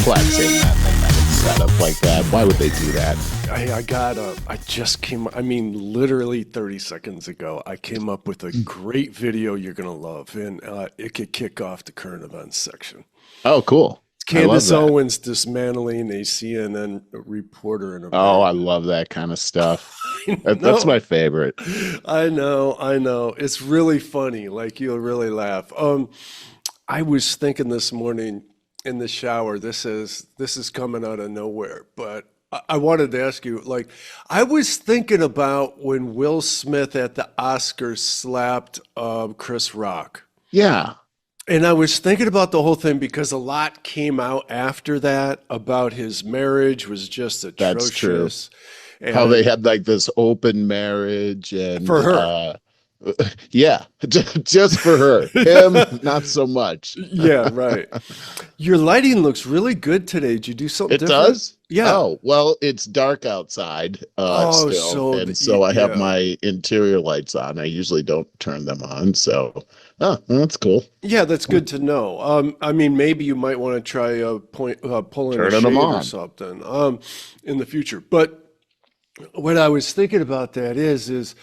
flexing that they have it set up like that. Why would they do that? I mean, literally 30 seconds ago, I came up with a great video you're going to love, and it could kick off the current events section. Oh, cool. Candace Owens dismantling a CNN reporter in Oh, I America. love that kind of stuff. That's my favorite. I know. It's really funny. Like, you'll really laugh. I was thinking this morning in the shower, this is coming out of nowhere, but I wanted to ask you, like, I was thinking about when Will Smith at the Oscars slapped Chris Rock. Yeah, And I was thinking about the whole thing because a lot came out after that about his marriage was just that's true. atrocious. How they And had like this open marriage and for her. yeah, just for her. Him, not so much. Yeah, right. Your lighting looks really good today. Did you do something It different? does? Yeah. Oh, well, it's dark outside Oh, still, and so I have yeah. my interior lights on. I usually don't turn them on, so oh, well, that's cool. Yeah, that's good to know. I mean, maybe you might want to try pulling a Turning them shade or on. something in the future. But what I was thinking about that is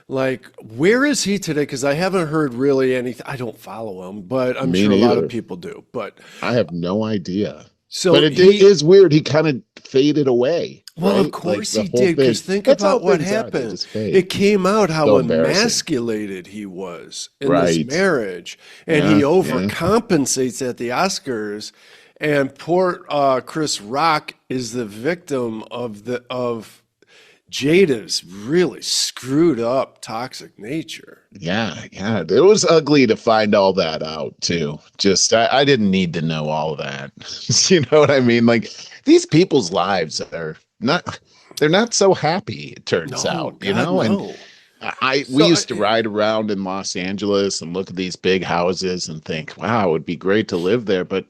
like, where is he today? Because I haven't heard really anything. I don't follow him, but I'm Me sure a lot of neither. people do. But I have no idea. so But it is weird. He kind of faded away, well, of right? Like course the he whole did. thing. Because think That's how about what things are. They happened. just fade. It came out So how embarrassing. emasculated he was in this Right. marriage, and he Yeah, yeah. overcompensates at the Oscars. And poor Chris Rock is the victim of Jada's really screwed up toxic nature. Yeah, yeah. It was ugly to find all that out too. Just I didn't need to know all of that. You know what I mean? Like these people's lives are not they're not so happy, it turns No, out, you God, know? And no. we So, used to ride around in Los Angeles and look at these big houses and think, wow, it would be great to live there. But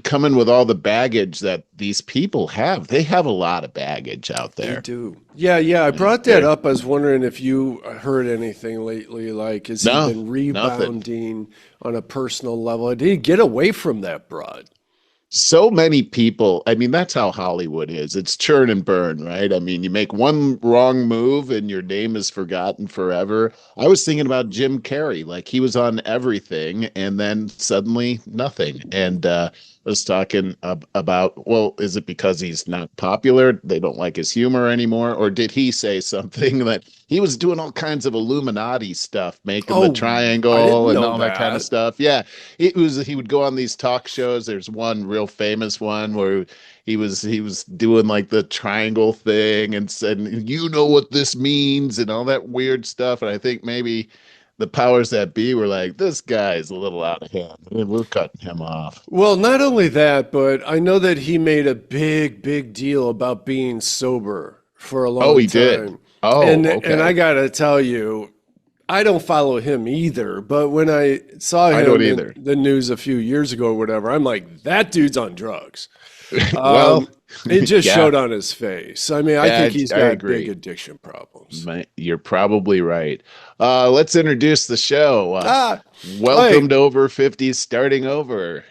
coming with all the baggage that these people have, they have a lot of baggage out they there. do. Yeah. I brought that They're, up. I was wondering if you heard anything lately. Like, has he no, been nothing. rebounding on a personal level? Did he get away from that broad? So many people, I mean, that's how Hollywood is. It's churn and burn, right? I mean, you make one wrong move and your name is forgotten forever. I was thinking about Jim Carrey, like he was on everything and then suddenly nothing. And was talking about, well, is it because he's not popular? They don't like his humor anymore? Or did he say something that he was doing all kinds of Illuminati stuff, making the Oh, I triangle didn't and know all that kind of that. stuff? Yeah, he would go on these talk shows. There's one real famous one where he was doing like the triangle thing and said, you know what this means and all that weird stuff. And I think maybe the powers that be were like, this guy is a little out of hand. We're cutting him off. Well, not only that, but I know that he made a big deal about being sober for a Oh, long he did. time. Oh, And I okay. gotta tell you, I don't follow him either, but when I saw I don't him in either. the news a few years ago or whatever, I'm like, that dude's on drugs. Well, It just yeah, showed on his face. I mean, I yeah, think he's I got big agree. addiction problems. You're probably right. Let's introduce the show. Ah, Welcome wait. to Over 50 Starting Over.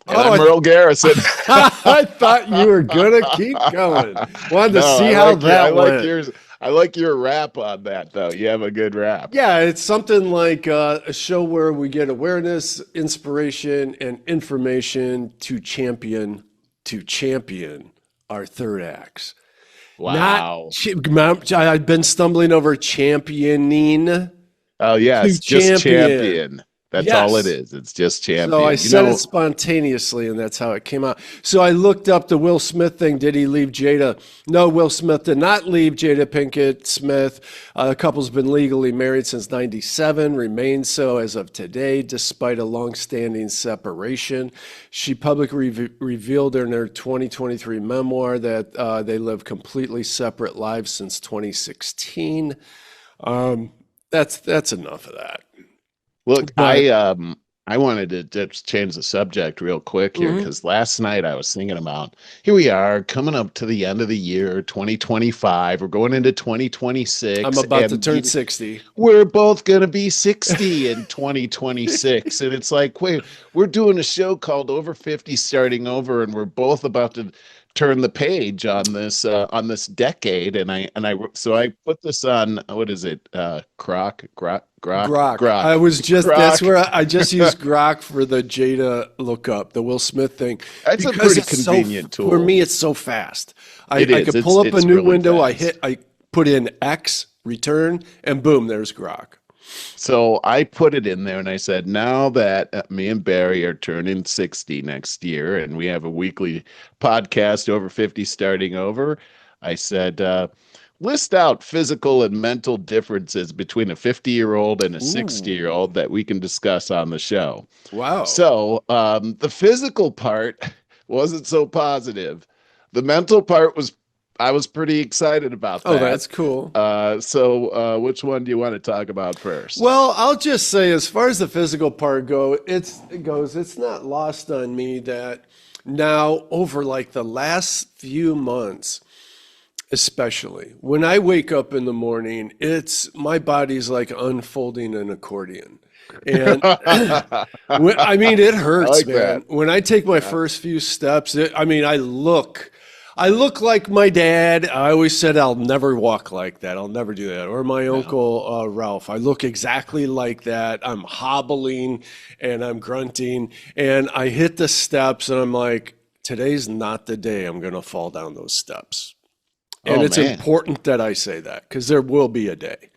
And Oh, I'm Merle Garrison. I thought you were gonna keep going. Wanted to No, see how that went. I like your rap on that though. You have a good rap. Yeah, it's something like a show where we get awareness, inspiration, and information to champion our third acts. Not, Wow. I've been stumbling over championing Oh yeah, to it's just champion. champion. That's all it Yes. is. It's just So I champion. said it spontaneously, and that's how it came out. So I looked up the Will Smith thing. Did he leave Jada? No, Will Smith did not leave Jada Pinkett Smith. The couple's been legally married since '97, remains so as of today, despite a long-standing separation. She publicly revealed in her 2023 memoir that they live completely separate lives since 2016. That's enough of that. Look, But I wanted to just change the subject real quick here Hmm. because last night I was thinking about here we are coming up to the end of the year, 2025. We're going into I'm 2026, about to and turn 60. we're both going to be 60 in 2026. And it's like, wait, we're doing a show called Over 50 Starting Over, and we're both about to turn the page on this decade. So I put this on, what is it? Grok. That's Grok. where I just used Grok for the Jada lookup, the Will Smith thing, That's a because pretty it's so, convenient for tool. me, it's so fast. It I is. could pull up a It's new really window, fast. I put in X, return, and boom, there's Grok. So I put it in there and I said, now that me and Barry are turning 60 next year and we have a weekly podcast over 50 starting over, I said, list out physical and mental differences between a 50-year-old and a Ooh, 60-year-old that we can discuss on the show. wow. So the physical part wasn't so positive. The mental part was, I was pretty excited about Oh, that. that's cool. Which one do you want to talk about first? Well, I'll just say, as far as the physical part goes, it's not lost on me that now over like the last few months, especially when I wake up in the morning, it's my body's like unfolding an accordion. And I I mean, it hurts, like man. that. When I take my Yeah. first few steps, I mean, I look like my dad. I always said I'll never walk like that. I'll never do that. Or my No. uncle Ralph. I look exactly like that. I'm hobbling and I'm grunting, and I hit the steps, and I'm like, today's not the day I'm going to fall down those steps. And Oh it's man. important that I say that because there will be a day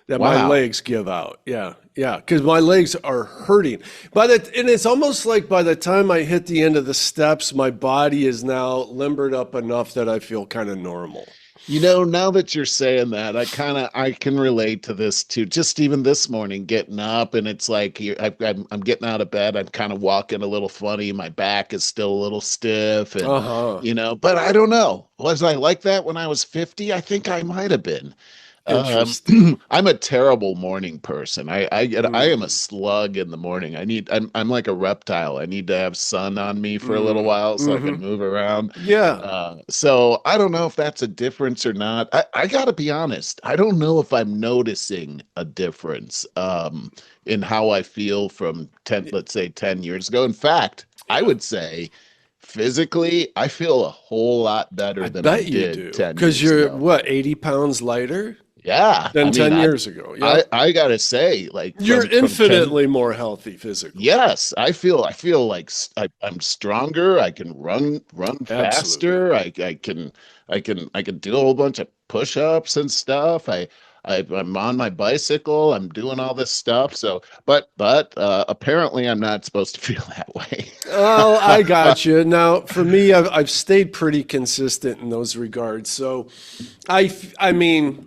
that my Wow. legs give out. Yeah, yeah, because my legs are hurting. And it's almost like by the time I hit the end of the steps, my body is now limbered up enough that I feel kind of normal. Now that you're saying that, I can relate to this too. Just even this morning, getting up and it's like I'm getting out of bed. I'm kind of walking a little funny. My back is still a little stiff, and Uh-huh. but I don't know. Was I like that when I was 50? I think I might have been. Um, Interesting. I'm a terrible morning person. I am a Mm, slug in the morning. I'm like a reptile. I need to have sun on me for a little mm, while so I can hmm. move around. Yeah. So I don't know if that's a difference or not. I gotta be honest. I don't know if I'm noticing a difference in how I feel from let's say 10 years ago. In fact, I Yeah. would say physically, I feel a whole lot I better than I bet you did do. 10 Because years you're, ago. what, 80 pounds lighter Yeah, than I mean, 10 years ago? Yep. I gotta say, like You're from 10, infinitely more healthy physically. yes, I feel like I'm stronger. I can run Absolutely. faster. I can do a whole bunch of push-ups and stuff. I'm on my bicycle. I'm doing all this stuff. So, but apparently I'm not supposed to feel that way. Oh, I got you. Now, for me, I've stayed pretty consistent in those regards. So, I mean,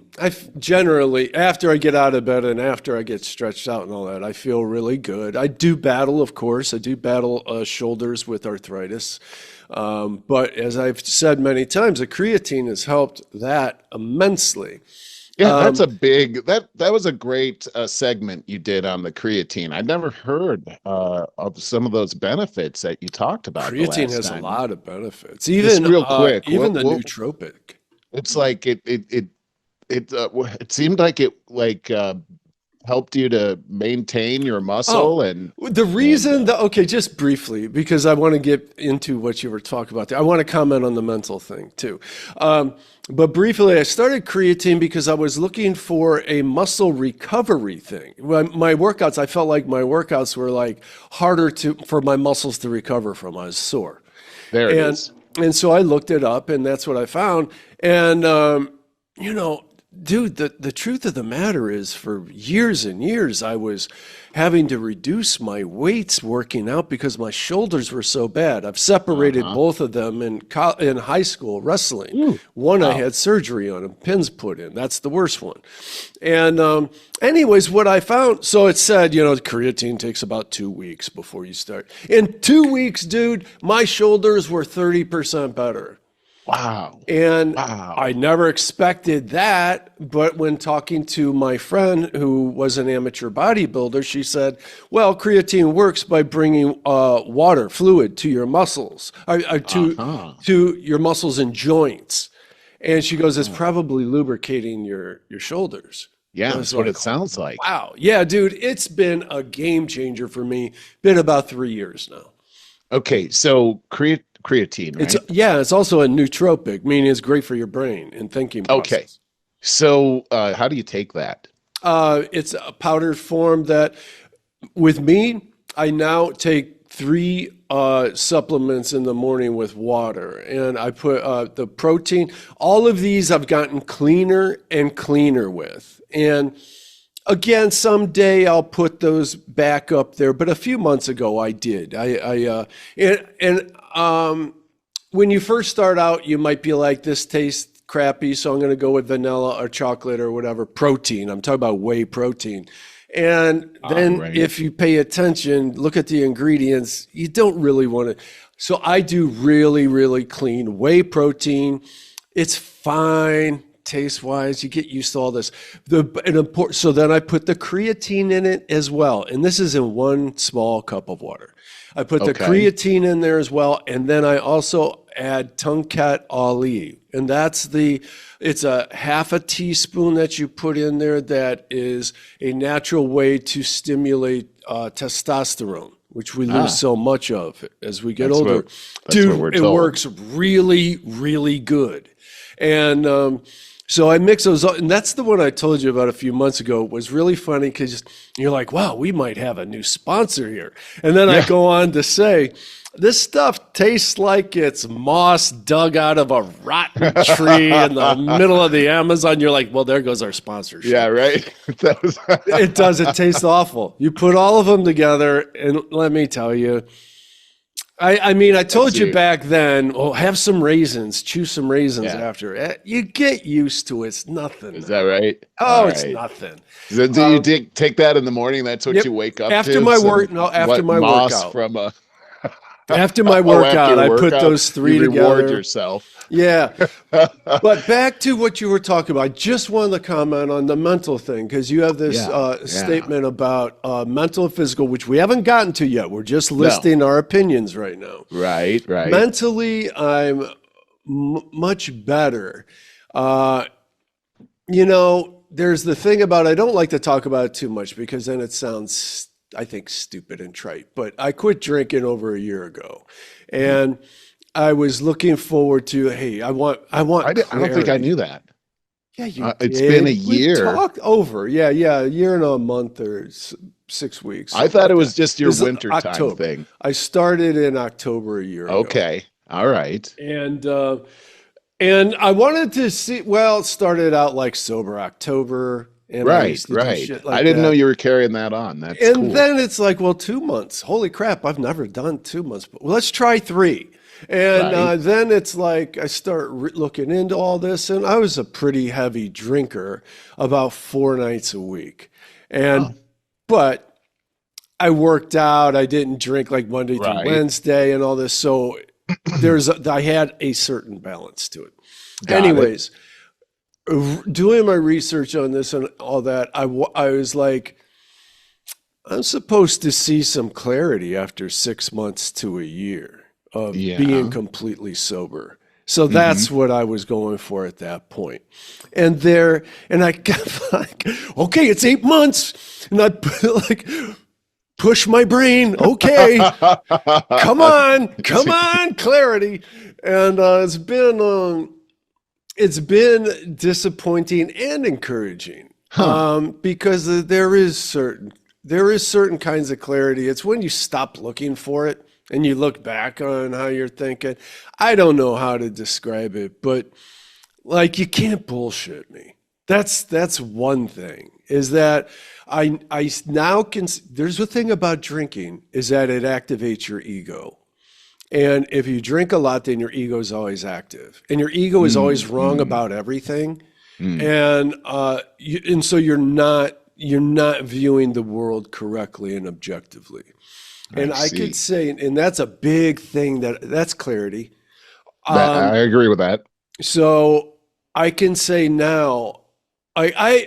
generally, after I get out of bed and after I get stretched out and all that, I feel really good. I do battle, of course. I do battle shoulders with arthritis. But as I've said many times, the creatine has helped that immensely. Yeah, that's a big that was a great segment you did on the creatine. I never heard of some of those benefits that you talked about the Creatine last has a time. lot of benefits. Just real quick, Even the what nootropic. it's like it seemed like it helped you to maintain your Oh, muscle the and reason that, okay, just briefly, because I want to get into what you were talking about there. I want to comment on the mental thing too. But briefly, I started creatine because I was looking for a muscle recovery thing. When my workouts, I felt like my workouts were like harder for my muscles to recover from. I was sore. there it And is. and so I looked it up, and that's what I found. And you know, dude, the truth of the matter is, for years and years, I was having to reduce my weights working out because my shoulders were so bad. I've separated Uh-huh. both of them in high school wrestling. Ooh, One I wow. had surgery on and pins put in. That's the worst one. And anyways, what I found, so it said, creatine takes about 2 weeks before you start. In 2 weeks, dude, my shoulders were 30% better. Wow. And I Wow. never expected that. But when talking to my friend who was an amateur bodybuilder, she said, well, creatine works by bringing water, fluid to your muscles, Uh-huh. to your muscles and joints. And she goes, it's Uh-huh. probably lubricating your shoulders. Yeah, I was that's what like, it sounds like. wow. Yeah, dude, it's been a game changer for me. Been about 3 years now. Okay, so creatine, It's right? yeah, it's also a nootropic, meaning it's great for your brain and thinking Okay. process. So how do you take that? It's a powdered form that, with me, I now take three supplements in the morning with water, and I put the protein. All of these I've gotten cleaner and cleaner with, and again, someday I'll put those back up there. But a few months ago, I did. When you first start out, you might be like, this tastes crappy, so I'm going to go with vanilla or chocolate or whatever. Protein. I'm talking about whey protein. And then Right. if you pay attention, look at the ingredients, you don't really want to. So I do really, really clean whey protein. It's fine taste wise. You get used to all this. So then I put the creatine in it as well. And this is in one small cup of water. I put the Okay. creatine in there as well. And then I also add Tongkat Ali. And it's a half a teaspoon that you put in there that is a natural way to stimulate testosterone, which we lose so much of as we get That's older. that's what we're Dude, it told. works really, really good. And so I mix those up, and that's the one I told you about a few months ago. It was really funny because you're like, wow, we might have a new sponsor here. And then I go on to say, this stuff tastes like it's moss dug out of a rotten tree in the middle of the Amazon. You're like, well, there goes our sponsorship. Yeah, right. That was It does. It tastes awful. You put all of them together, and let me tell you, I mean, I told you back then, oh, have some raisins, chew some raisins after. You get used to it. It's nothing. Is that right? Oh, All it's right. nothing. So do you take that in the morning? That's what Yep. you wake up After to? my Some work, no, after what my moss workout. from a After my oh, after workout, your I put workout, those three you reward together. yourself. Yeah. But back to what you were talking about, I just wanted to comment on the mental thing because you have this statement about mental and physical, which we haven't gotten to yet. We're just listing our opinions right now. Right, right. Mentally, I'm much better. There's the thing about, I don't like to talk about it too much because then it sounds, I think, stupid and trite, but I quit drinking over a year ago. And I was looking forward to, hey, I want I don't think I knew that. Yeah, you It's did. been a We've year. talked over. Yeah, a year and a month or 6 weeks. I thought it was just your This is wintertime October. thing. I started in October a year ago. Okay. All right. And I wanted to see, well, it started out like sober October. And I Right, used to do right. shit like I didn't know that. you were carrying that on. That's And cool. then it's like, well, 2 months. Holy crap, I've never done 2 months. But let's try 3. And Right. then it's like I start looking into all this. And I was a pretty heavy drinker, about 4 nights a week. But I worked out. I didn't drink like Monday through Wednesday and all this. So I had a certain balance to it. Got Anyways, doing my research on this and all that, I was like, I'm supposed to see some clarity after 6 months to a year of being completely sober. So that's what I was going for at that point. And I got like, okay, it's 8 months. And I push my brain. Okay, come on, clarity. And it's been disappointing and encouraging because there is certain kinds of clarity. It's when you stop looking for it and you look back on how you're thinking. I don't know how to describe it, but like, you can't bullshit me. That's one thing, is that I now can. There's a thing about drinking, is that it activates your ego. And if you drink a lot, then your ego is always active, and your ego is always wrong about everything. And so you're not viewing the world correctly and objectively. And I could say, and that's a big thing, that's clarity. I agree with that. So I can say now,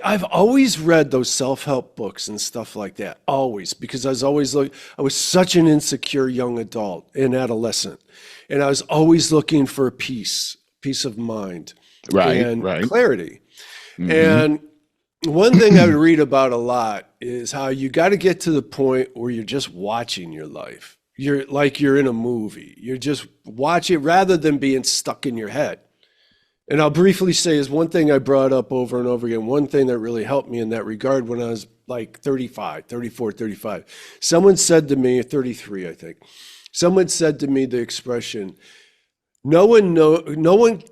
I've always read those self-help books and stuff like that, always, because I was such an insecure young adult and adolescent, and I was always looking for peace of mind Right, and right. clarity. Hmm. And one thing I would read about a lot is how you got to get to the point where you're just watching your life. You're like you're in a movie. You're just watching rather than being stuck in your head. And I'll briefly say is one thing I brought up over and over again, one thing that really helped me in that regard when I was like 35, 34, 35. Someone said to me, 33, I think, someone said to me the expression, no one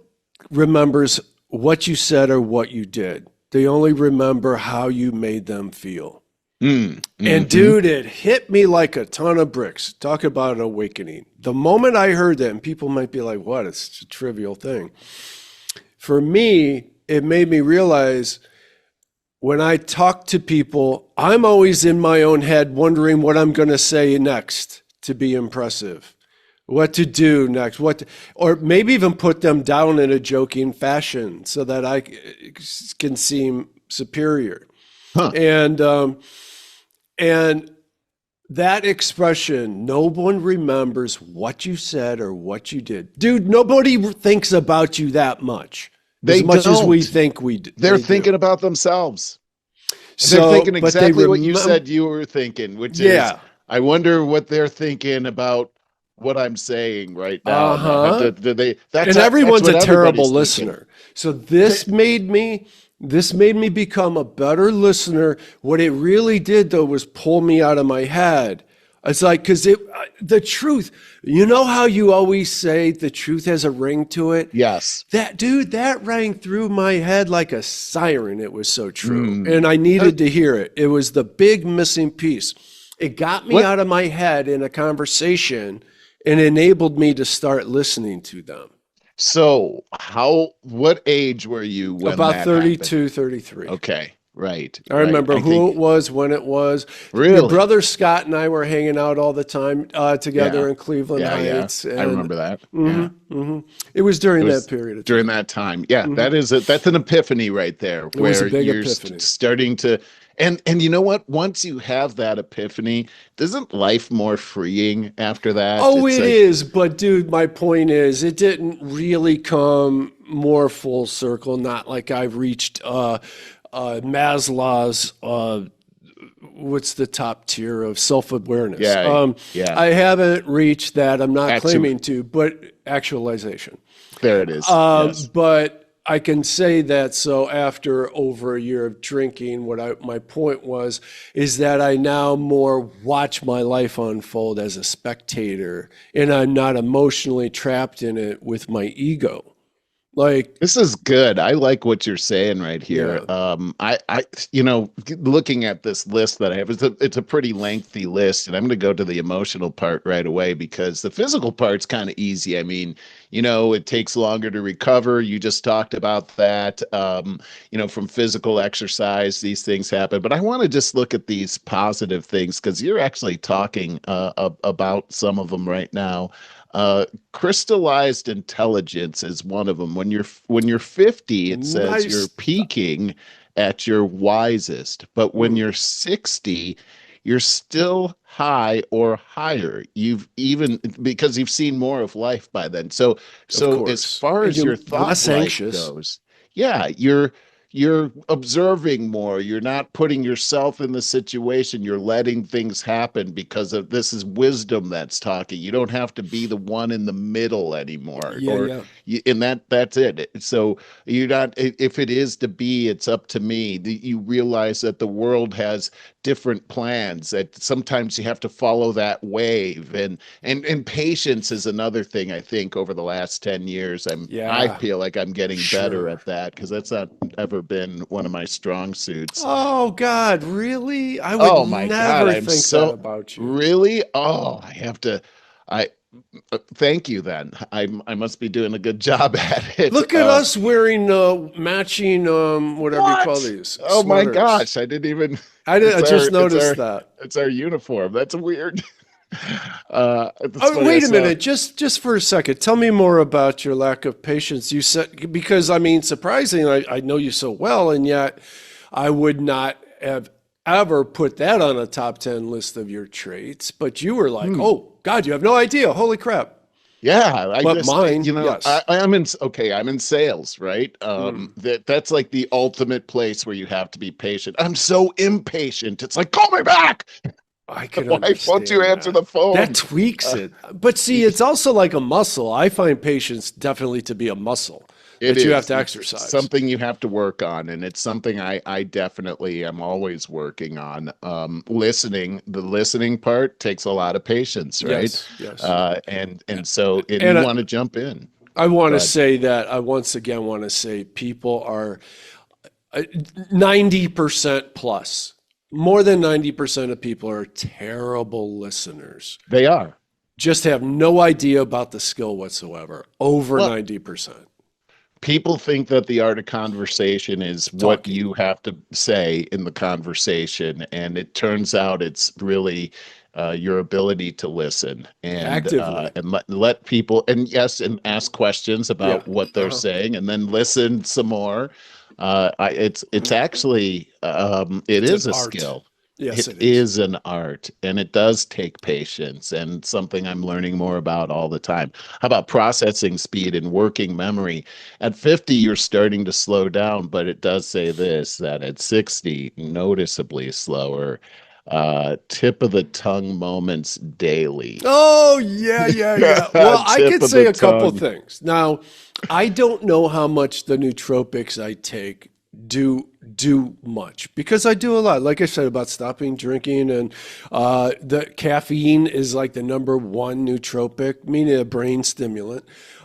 remembers what you said or what you did. They only remember how you made them feel. Mm, And hmm. dude, it hit me like a ton of bricks. Talk about an awakening. The moment I heard that, and people might be like, what? It's a trivial thing. For me, it made me realize when I talk to people, I'm always in my own head wondering what I'm going to say next to be impressive, what to do next, or maybe even put them down in a joking fashion so that I can seem superior. Huh. And that expression, no one remembers what you said or what you did. Dude, nobody thinks about you that much They as we don't. think They're they do. thinking about themselves. And they're So, thinking but they exactly what you remember, said you were thinking, which is, yeah, I wonder what they're thinking about what I'm saying right now. Now, uh-huh. do they? And That's everyone's what a terrible everybody's thinking. listener. So They, this made me become a better listener. What it really did though was pull me out of my head. It's like the truth. You know how you always say the truth has a ring to it? yes. That rang through my head like a siren. It was so true. Mm. And I Uh, needed to hear it. It was the big missing piece. It got me What? out of my head in a conversation and enabled me to start listening to them. So, what age were you when About that happened? 32, 33. Okay, right, I right. remember I who think it was, when it was. Your really, brother Scott and I were hanging out all the time yeah, together in Cleveland yeah. Heights. I And remember that. Yeah. mhm, mhm. It was during It that was period of during time. that time. Yeah, Mhm. that's an epiphany right there It was a where big you're epiphany. starting to and you know what? Once you have that epiphany, isn't life more freeing after that? Oh, It's it like, is. But dude, my point is, it didn't really come more full circle. Not like I've reached Maslow's, what's the top tier of self-awareness. yeah, yeah. I haven't reached that. I'm not Actu claiming to, but actualization. There it is. Yes. But I can say that so after over a year of drinking, my point was is that I now more watch my life unfold as a spectator, and I'm not emotionally trapped in it with my ego. Like, This is good. I like what you're saying right here. yeah, Looking at this list that I have, it's a pretty lengthy list, and I'm going to go to the emotional part right away because the physical part's kind of easy. I mean, it takes longer to recover. You just talked about that. From physical exercise, these things happen. But I want to just look at these positive things because you're actually talking about some of them right now. Crystallized intelligence is one of them. When you're 50, it says you're nice. peaking at your wisest, but when Mm, you're 60, you're still high or higher. You've even because you've seen more of life by then. So of so as course. far And as your you're thought less life anxious. goes, yeah, you're observing more. You're not putting yourself in the situation. You're letting things happen because of this is wisdom that's talking. You don't have to be the one in the middle anymore, Yeah, or yeah. and that's it. So you're not. If it is to be, it's up to me. You realize that the world has different plans. That sometimes you have to follow that wave, and patience is another thing. I think over the last 10 years, I Yeah, feel like I'm getting better sure. at that because that's not ever been one of my strong suits. Oh God, really? I would Oh my God, never I'm think that so about you. really. Oh, I have to. I thank you. Then I must be doing a good job at it. Look at us wearing matching whatever you call What? these Oh my sweaters. gosh, I didn't even. I It's just our it's noticed our that. it's our uniform. That's weird. It's Oh, funny. I wait a saw. minute, just for a second. Tell me more about your lack of patience. You said because I mean, surprisingly, I know you so well, and yet I would not have ever put that on a top 10 list of your traits. But you were like, Hmm. oh God, you have no idea. Holy crap. Yeah, I But just, mine, yes. I'm in, okay, I'm in sales, right? Mm, That's like the ultimate place where you have to be patient. I'm so impatient. It's like, call me back. I could Why won't you understand answer that. the That phone? tweaks Uh, it. But see, it's also like a muscle. I find patience definitely to be a muscle it that you have is. to It's exercise. something you have to work on, and it's something I definitely am always working on. Listening, the listening part takes a lot of patience, right? Yes, yes. And so and And you want to jump in. I want Go to ahead. say that I once again want to say people are 90% plus. More than 90% of people are terrible listeners. They are. Just have no idea about the skill whatsoever. Over Well, 90%. people think that the art of conversation is what Talking you have to say in the conversation, and it turns out it's really your ability to listen actively. and let people, and yes, and ask questions Yeah. about what they're Uh-huh. saying, and then listen some more. It's actually it It's an is a art. skill. Yes, It it is. is an art, and it does take patience, and something I'm learning more about all the time. How about processing speed and working memory? At 50, you're starting to slow down, but it does say this that at 60, noticeably slower. Tip of the tongue moments daily. Oh, yeah, yeah, yeah. Well, I Tip could of the say a couple tongue. things. Now, I don't know how much the nootropics I take do much because I do a lot. Like I said about stopping drinking, and the caffeine is like the number one nootropic, meaning a brain stimulant.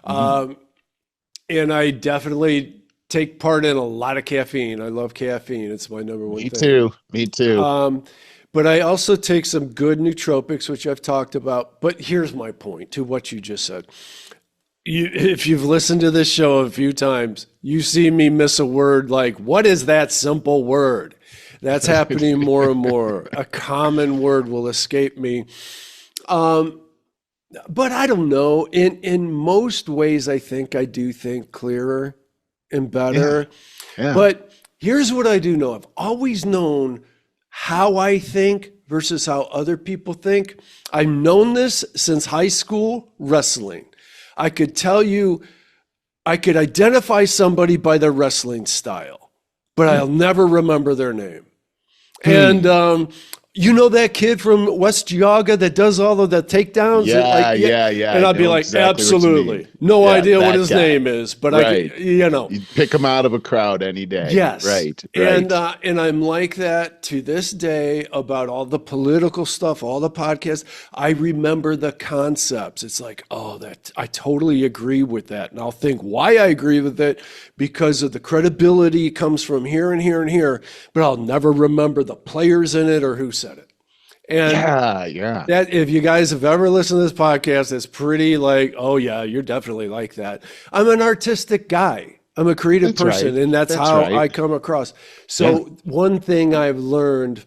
Mhm. And I definitely take part in a lot of caffeine. I love caffeine. It's my number one Me thing. too. Me too. But I also take some good nootropics, which I've talked about. But here's my point to what you just said. If you've listened to this show a few times, you see me miss a word like, what is that simple word? That's happening more and more. A common word will escape me. But I don't know. In most ways, I think I do think clearer and Yeah. better. Yeah. But here's what I do know. I've always known how I think versus how other people think. I've known this since high school wrestling. I could tell you, I could identify somebody by their wrestling style, but I'll never remember their name. And Hmm. you know that kid from West Geauga that does all of the takedowns, like, Yeah, yeah. yeah, yeah. And I I'd be know like, exactly what you mean. absolutely, no Yeah, idea what that his guy. name is, but I, Right. you know, You pick him out of a crowd any day. yes. Right, right. And I'm like that to this day about all the political stuff, all the podcasts. I remember the concepts. It's like, oh, that I totally agree with that. And I'll think why I agree with it because of the credibility comes from here and here and here, but I'll never remember the players in it or who said it. And Yeah, yeah. that if you guys have ever listened to this podcast, it's pretty like, oh yeah, you're definitely like that. I'm an artistic guy. I'm a creative That's right. person, and that's That's how right. I come across. Yeah. So one thing I've learned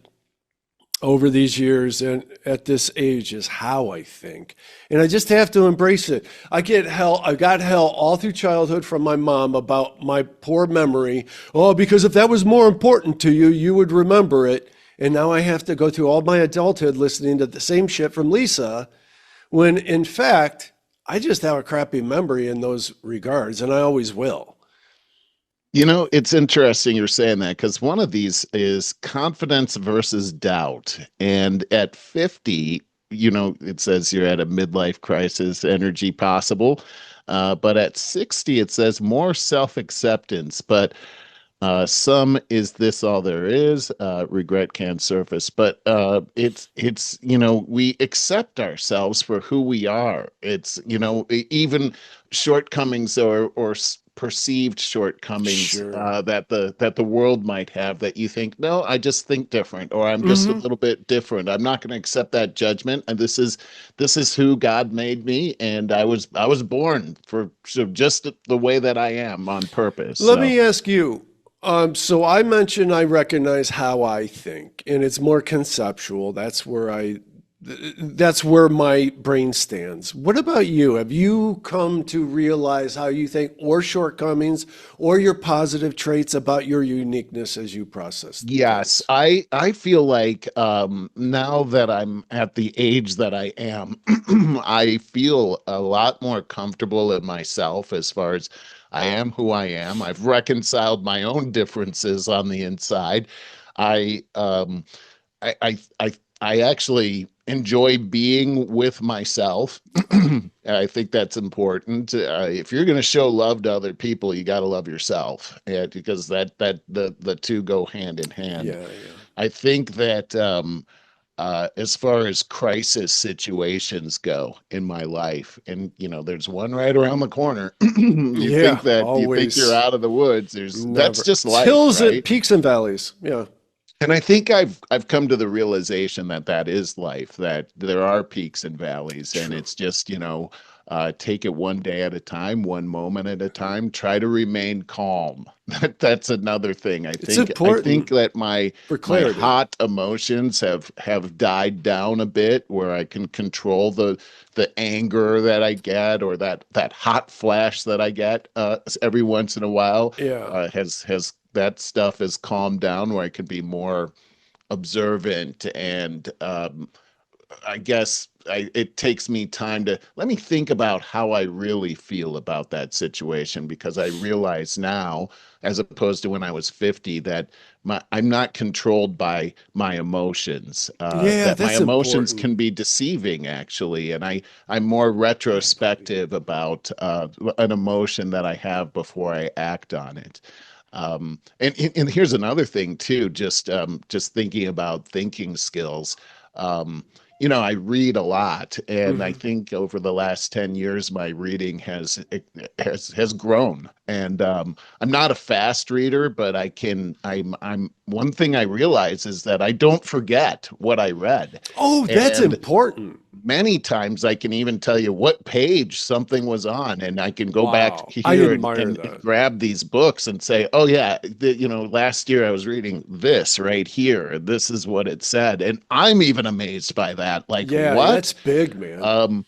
over these years and at this age is how I think. And I just have to embrace it. I got hell all through childhood from my mom about my poor memory. Oh, because if that was more important to you, you would remember it. And now I have to go through all my adulthood listening to the same shit from Lisa, when in fact, I just have a crappy memory in those regards, and I always will. It's interesting you're saying that because one of these is confidence versus doubt. And at 50, it says you're at a midlife crisis, energy possible. But at 60, it says more self-acceptance. But some is this all there is? Regret can surface, but we accept ourselves for who we are. It's even shortcomings or perceived shortcomings Sure. that the world might have that you think, no, I just think different, or I'm just a Hmm. little bit different. I'm not going to accept that judgment, and this is who God made me, and I was born for so just the way that I am on purpose. Let So. me ask you. So I mentioned I recognize how I think, and it's more conceptual. That's where That's where my brain stands. What about you? Have you come to realize how you think, or shortcomings, or your positive traits about your uniqueness as you process Yes, things? I feel like now that I'm at the age that I am, I feel a lot more comfortable in myself as far as I am who I am. I've reconciled my own differences on the inside. I um I I I, I actually enjoy being with myself. I think that's important. If you're going to show love to other people, you got to love yourself, because that the two go hand in hand. Yeah, yeah. I think that as far as crisis situations go in my life, and there's one right around the corner. Yeah, You think you're always. out of the woods. That's Never. just life, Hills and right? peaks and valleys. Yeah, And I think I've come to the realization that that is life, that there are peaks and valleys, and true. it's just, take it one day at a time, one moment at a time. Try to remain calm. That's another thing. It's I think important that for my clarity. hot emotions have died down a bit, where I can control the anger that I get, or that hot flash that I get every once in a while. Yeah. Has that stuff has calmed down, where I could be more observant, and I guess it takes me time to let me think about how I really feel about that situation, because I realize now, as opposed to when I was 50, that I'm not controlled by my emotions. Yeah, That my that's emotions important. can be deceiving, actually, and I'm more I believe retrospective it. about an emotion that I have before I act on it. And here's another thing too, just thinking about thinking skills. Um, I read a lot, and I Hmm. think over the last 10 years, my reading has grown. And I'm not a fast reader, but I'm one thing I realize is that I don't forget what I read. Oh, that's And important. many times I can even tell you what page something was on, and I can go back Wow. I here admire and that. grab these books and say, oh yeah, last year I was reading this right here. This is what it said. And I'm even amazed by that. Like, Yeah, what? that's big, man. Um,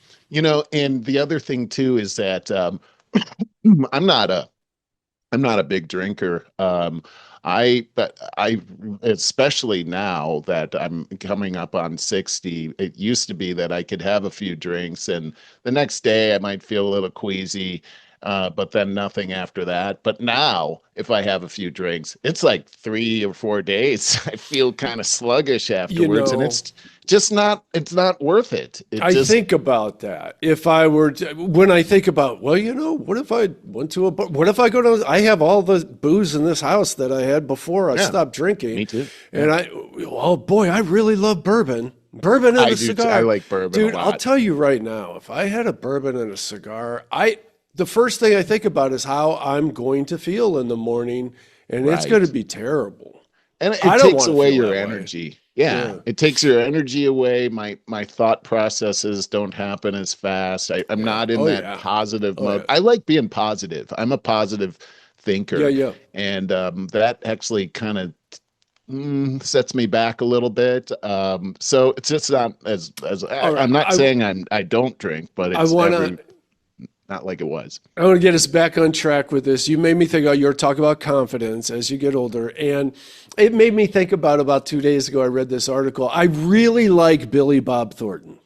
and the other thing too is that I'm not a I'm not a big drinker. But I, especially now that I'm coming up on 60, it used to be that I could have a few drinks and the next day I might feel a little queasy, but then nothing after that. But now, if I have a few drinks, it's like 3 or 4 days. I feel kind of sluggish You afterwards, and know, it's not worth it. It I just, think about that. If I were to, when I think about, well, what if I went to a bar? What if I go to, I have all the booze in this house that I had before I yeah, stopped drinking. me too. Yeah. And oh boy, I really love bourbon. Bourbon and I a do. I cigar. like bourbon a Dude, I'll lot. tell you right now, if I had a bourbon and a cigar, the first thing I think about is how I'm going to feel in the morning, and it's going to Right. be terrible. And I it don't takes want to away feel your that way. energy. Yeah, Yeah. it takes your energy away. My thought processes don't happen as fast. I'm Yeah. not in Oh that yeah. positive Oh mode. yeah. I like being positive. I'm a positive Yeah, thinker, yeah. and that actually kind of sets me back a little bit. So it's just not All right. I'm not saying I don't drink, but I it's want to not like it was. I want to get us back on track with this. You made me think, you're talking about confidence as you get older. And it made me think about 2 days ago, I read this article. I really like Billy Bob Thornton,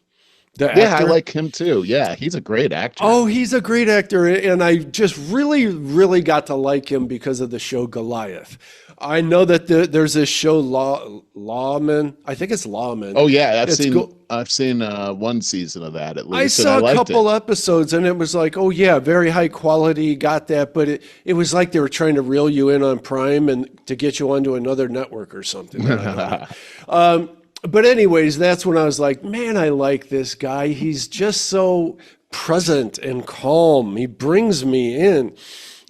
the Yeah, I actor. like him too. Yeah, he's a great actor. Oh, he's a great actor. And I just really, really got to like him because of the show Goliath. I know that there's this show, Lawman. I think it's Lawman. Oh yeah, It's go. I've seen one season of that at I least, and I saw a liked it. couple episodes and it was like, oh yeah, very high quality, got that, but it was like they were trying to reel you in on Prime and to get you onto another network or something. I don't know. But anyways, that's when I was like, man, I like this guy. He's just so present and calm. He brings me in.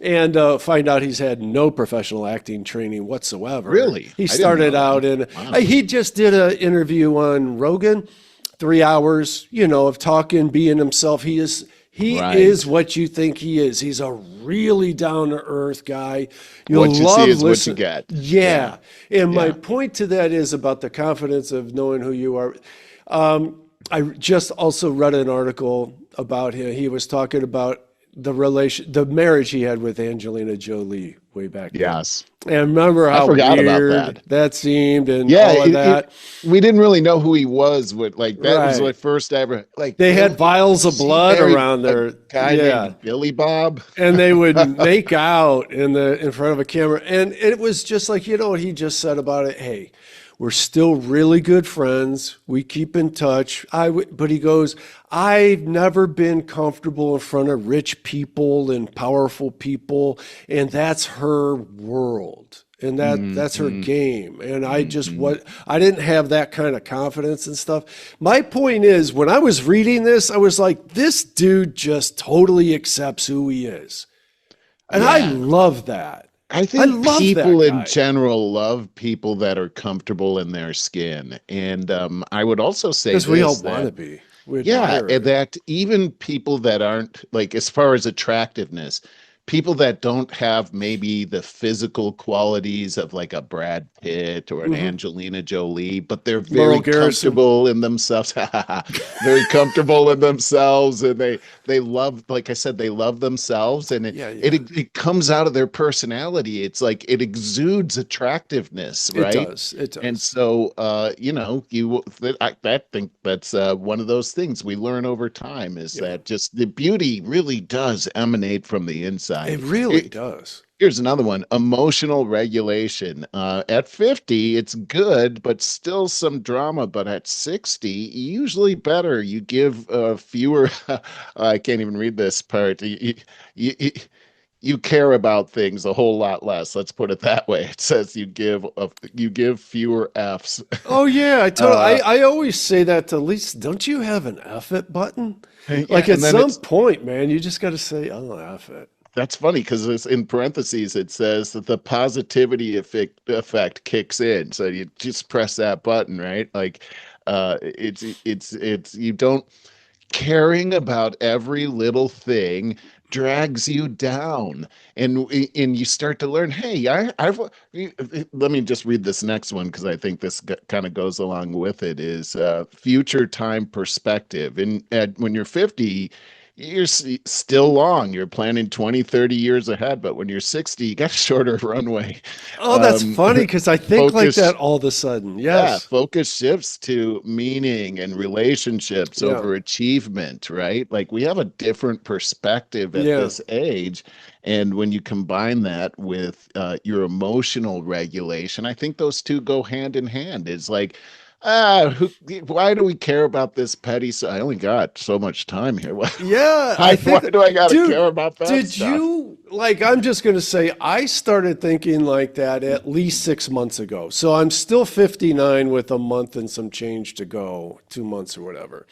And find out he's had no professional acting training whatsoever. Really? He I didn't know started out that. in, Wow. he just did an interview on Rogan, 3 hours, of talking, being himself. He is Right. what you think he is. He's a really down to earth guy. You'll What you see love is what you listen. get. Yeah. Yeah. And my Yeah. point to that is about the confidence of knowing who you are. I just also read an article about him. He was talking about the marriage he had with Angelina Jolie way back then. Yes. And remember I how forgot about weird that. that seemed and Yeah, all of that. we didn't really know who he was. With like that was my Right. first ever like They had Billy. vials of She blood married around a their, guy yeah. named Billy Bob. And they would make out in front of a camera. And it was just like, you know what he just said about it? Hey, we're still really good friends. We keep in touch. But he goes, I've never been comfortable in front of rich people and powerful people, and that's her world. And that's her Hmm. game. And Hmm. I didn't have that kind of confidence and stuff. My point is, when I was reading this, I was like, this dude just totally accepts who he is. And I Yeah. love that. I I think love that people in guy. general love people that are comfortable in their skin. And I would also say Because we all this want that, to be. We yeah, admire and it. that even people that aren't like, as far as attractiveness, people that don't have maybe the physical qualities of like a Brad Pitt or an Hmm. Angelina Jolie, but they're Merle very Garrison. comfortable in themselves, very comfortable in themselves, and they love, like I said, they love themselves, and Yeah, yeah. it comes out of their personality. It's like it exudes attractiveness, It right? does. It And does. so, I think that's one of those things we learn over time is Yeah. that just the beauty really does emanate from the It inside. really does. Here's another one, emotional regulation. At 50, it's good, but still some drama. But at 60, usually better. You give fewer, I can't even read this part. You, you care about things a whole lot less. Let's put it that way. It says you give fewer Fs. Oh yeah, Uh, I always say that to Lisa. Don't you have an F it button? yeah, Like at and then some it's point, man, you just got to say, "Oh, F it." that's funny because it's in parentheses. It says that the positivity effect kicks in, so you just press that button, right? Like, it's you don't caring about every little thing drags you down, and you start to learn, hey, I've let me just read this next one because I think this kind of goes along with it is future time perspective. And when you're 50, you're still long, you're planning 20, 30 years ahead, but when you're 60, you got a shorter runway. Oh, that's um funny because I think like Focus. that all of a sudden. Yeah, Yes. focus shifts to meaning and relationships Yeah. over achievement, right? Like we have a different perspective at Yeah. this age. And when you combine that with your emotional regulation, I think those two go hand in hand. It's like, why do we care about this petty? So I only got so much time here. Yeah, I Why think, do I got to care dude, about that did stuff? you like? I'm just going to say, I started thinking like that at least 6 months ago. So I'm still 59 with a month and some change to go, 2 months or whatever.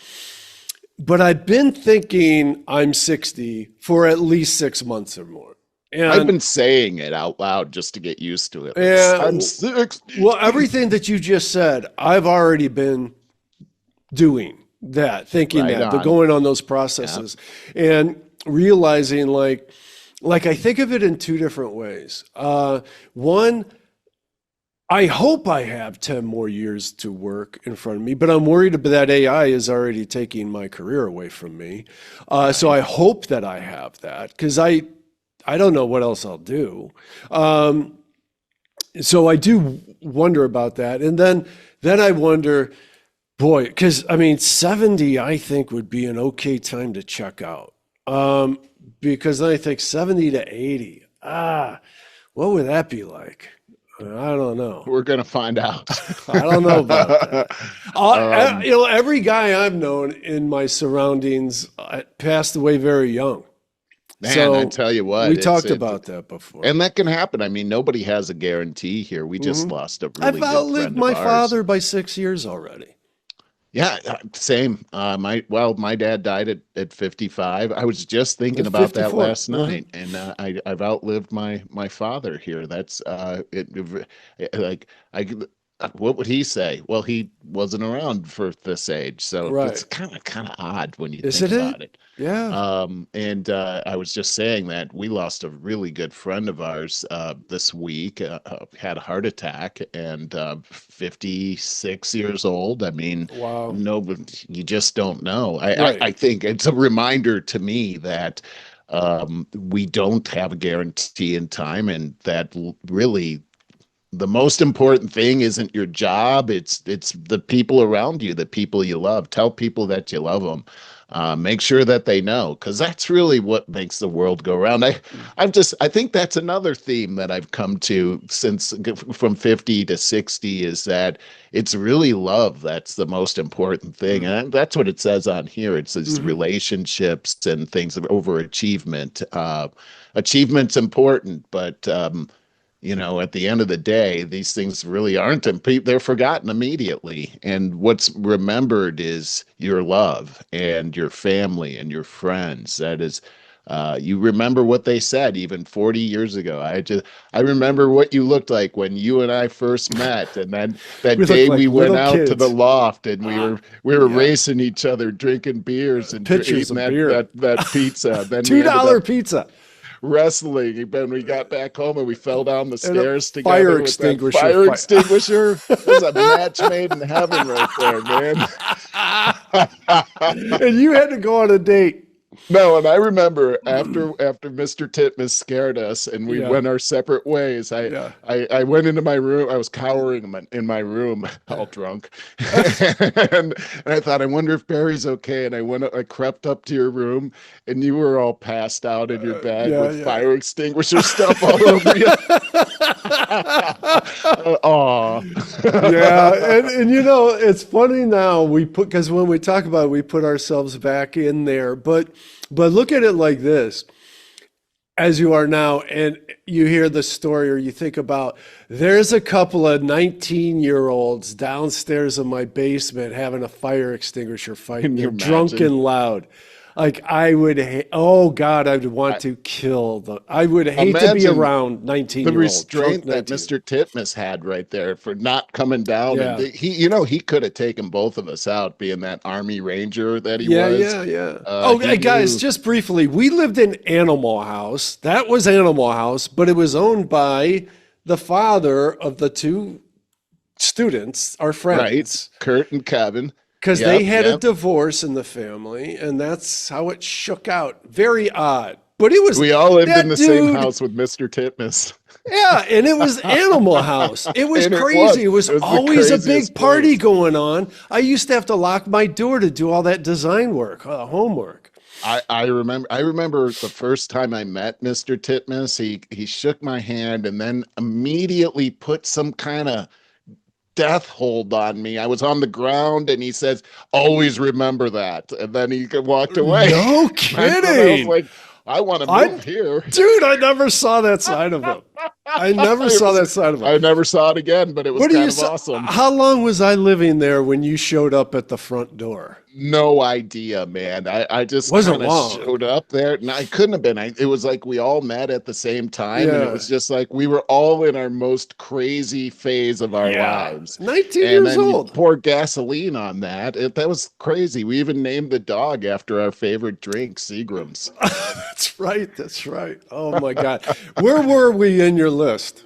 But I've been thinking I'm 60 for at least 6 months or more. I've And been saying it out loud just to get used to it. Like, yeah, I'm 60. well, everything that you just said, I've already been doing that, thinking Right that, they're on. going on those Yeah. processes and realizing like I think of it in two different ways. One, I hope I have 10 more years to work in front of me, but I'm worried that AI is already taking my career away from me. So Right. I hope that I have that because I don't know what else I'll do. Um, so I do wonder about that. And then I wonder, boy, because I mean, 70, I think would be an okay time to check out. Because then I think 70 to 80, what would that be like? I don't know. We're gonna find out. I don't know about that. um, Every guy I've known in my surroundings passed away very young. Man, I So tell you we what, talked about that before. and that can happen. I mean, nobody has a guarantee here. We just Hmm. lost a I've really good outlived friend of my ours. father by 6 years already. Yeah, same. My dad died at 55. I was just thinking At about that 54. last Uh-huh. night, and I've outlived my father here. That's like I what would he say? Well, he wasn't around for this age, so it's Right. kind of odd when you think Isn't about it? it. Yeah. And I was just saying that we lost a really good friend of ours this week. Had a heart attack, and 56 years old. I mean, Wow. no, you just don't know. Right. I think it's a reminder to me that we don't have a guarantee in time, and that really the most important thing isn't your job. It's the people around you, the people you love. Tell people that you love them. Make sure that they know, because that's really what makes the world go round. I think that's another theme that I've come to since from 50 to 60 is that it's really love that's the most important thing, and that's what it says on here. It's these Mm-hmm. relationships and things of overachievement. Achievement's important, but at the end of the day, these things really aren't, and they're forgotten immediately. And what's remembered is your love and your family and your friends. That is, you remember what they said even 40 years ago. I remember what you looked like when you and I first met, and then that We look day like we went little out to the kids. loft and Ah, we were yeah. racing each other, drinking beers and Pitchers eating of that beer. pizza. Then we ended $2 up pizza wrestling. When we got back home and we fell down the and a stairs fire together with that extinguisher fire fight. extinguisher. It was a match made in heaven right there, man. And you had to go on a date. No, and I remember after Mr. Titmus scared us and we Yeah. went our separate ways. Yeah. I went into my room. I was cowering in my room, all drunk, and I thought, I wonder if Barry's okay. And I crept up to your room, and you were all passed out in your bed Yeah. with Yeah. fire extinguisher stuff all over you. Aw. Yeah, and it's funny now because when we talk about it, we put ourselves back in there, but look at it like this. As you are now, and you hear the story or you think about, there's a couple of 19-year-olds downstairs in my basement having a fire extinguisher fight. Can you They're drunk imagine? and loud. Like oh God, I would want I, to I would hate to be Imagine around the 19-year-old drunk restraint that 19. Mr. Titmus had right there for not coming down. And Yeah. he could have taken both of us out, being that Army Ranger that he Yeah, was. yeah, yeah. Oh, He hey, guys, knew, just briefly, we lived in Animal House. That was Animal House, but it was owned by the father of the two students, our right? friends, Kurt and Kevin. because they Yep, had a yep. divorce in the family, and that's how it shook out. Very odd. But it was We all lived in that the same dude. house with Mr. Titmus. Yeah, and it was Animal House. It was And crazy. It was it was the always a big craziest party place. going on. I used to have to lock my door to do all that design work, homework. I remember the first time I met Mr. Titmus, he shook my hand and then immediately put some kind of death hold on me. I was on the ground and he says, "Always remember that." And then he walked away. No And then I was kidding. like, I want to I, move here. dude, I never saw that side of him. I never It saw was, that side of him. I never saw it again, but it was What do kind you of say? awesome. How long was I living there when you showed up at the front door? No idea, man. I just Wasn't kind of long. showed up there. And I couldn't have been. It was like we all met at the same time, and it Yeah. was just like we were all in our most crazy phase of our Yeah. lives. 19 And years then you old. pour gasoline on that. That was crazy. We even named the dog after our favorite drink, Seagram's. That's right. That's right. Oh my God. Where were we in your list?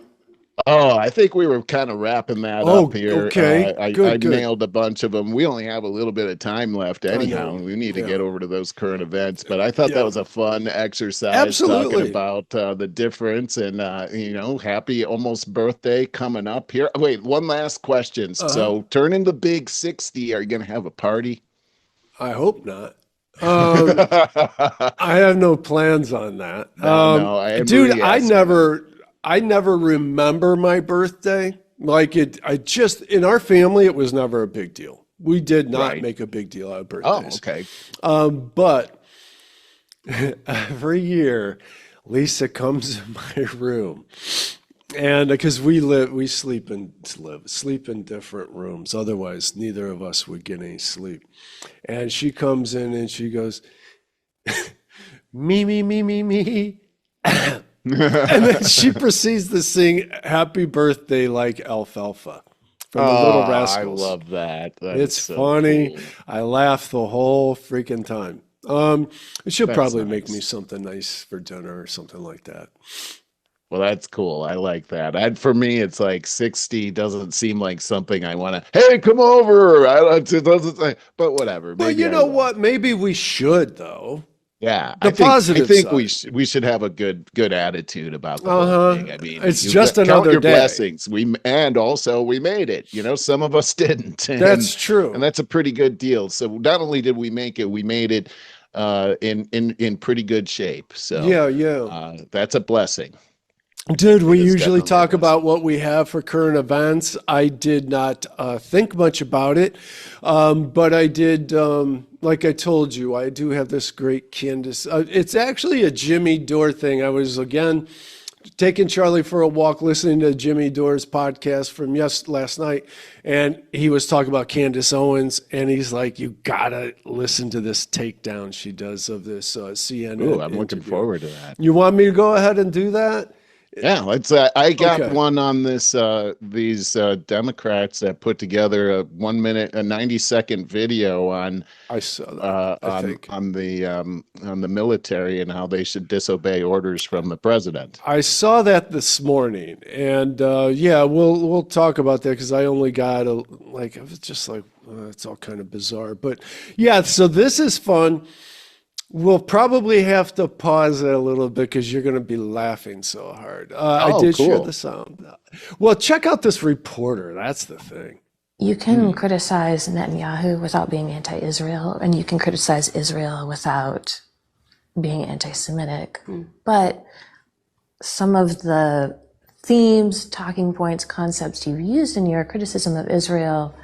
Oh, I think we were kind of wrapping that up Oh, here. okay. I Good, good. nailed a bunch of them. We only have a little bit of time left I anyhow. know. We need to Yeah. get over to those current events. But I thought that Yeah. was a fun exercise talking Absolutely. about the difference and, happy almost birthday coming up here. Wait, one last question. Uh-huh. So turning the big 60, are you going to have a party? I hope not. Um, I have no plans on that. No, I'm Dude, really asking that. I never remember my birthday. Like in our family, it was never a big deal. We did not Right. make a big deal out of Oh, birthdays. okay. But every year, Lisa comes in my room, and because sleep in different rooms. Otherwise, neither of us would get any sleep. And she comes in and she goes, me, me, me, me, me. And then she proceeds to sing happy birthday like alfalfa from the Little I Rascals. love that. That It's is so funny. cool. I laugh the whole freaking time. She'll That's probably make me nice. something nice for dinner or something like that. Well, that's cool. I like that. And for me, it's like 60 doesn't seem like something I want to, hey, come over. It doesn't say, but whatever. Well, Maybe you I know won't. what? Maybe we should, though. Yeah, The I positive think side. we should have a good attitude about the whole thing. Uh-huh. I mean, It's you just count another your day. blessings. And also we made it. Some of us didn't, That's and true. that's a pretty good deal. So not only did we make it, we made it in pretty good shape. So Yeah, yeah. that's a blessing. Dude, It we is usually definitely a talk about blessing. what we have for current events. I did not think much about it, but I did, like I told you, I do have this great Candace. It's actually a Jimmy Dore thing. I was, again, taking Charlie for a walk, listening to Jimmy Dore's podcast from last night, and he was talking about Candace Owens, and he's like, "You gotta listen to this takedown she does of this Ooh, CNN I'm looking interview." forward to that. You want me to go ahead and do that? Yeah, let's. I got Okay. one on this. These Democrats that put together a 1 minute, a 90-second video I saw that, I think. on the military and how they should disobey orders from the president. I saw that this morning, and yeah, we'll talk about that because I only got I was just like, it's all kind of bizarre, but yeah. So this is fun. We'll probably have to pause it a little bit because you're going to be laughing so hard. I Oh, did share cool. the sound. Well, check out this reporter. That's the thing. You can criticize Netanyahu without being anti-Israel, and you can criticize Israel without being anti-Semitic. But some of the themes, talking points, concepts you've used in your criticism of Israel,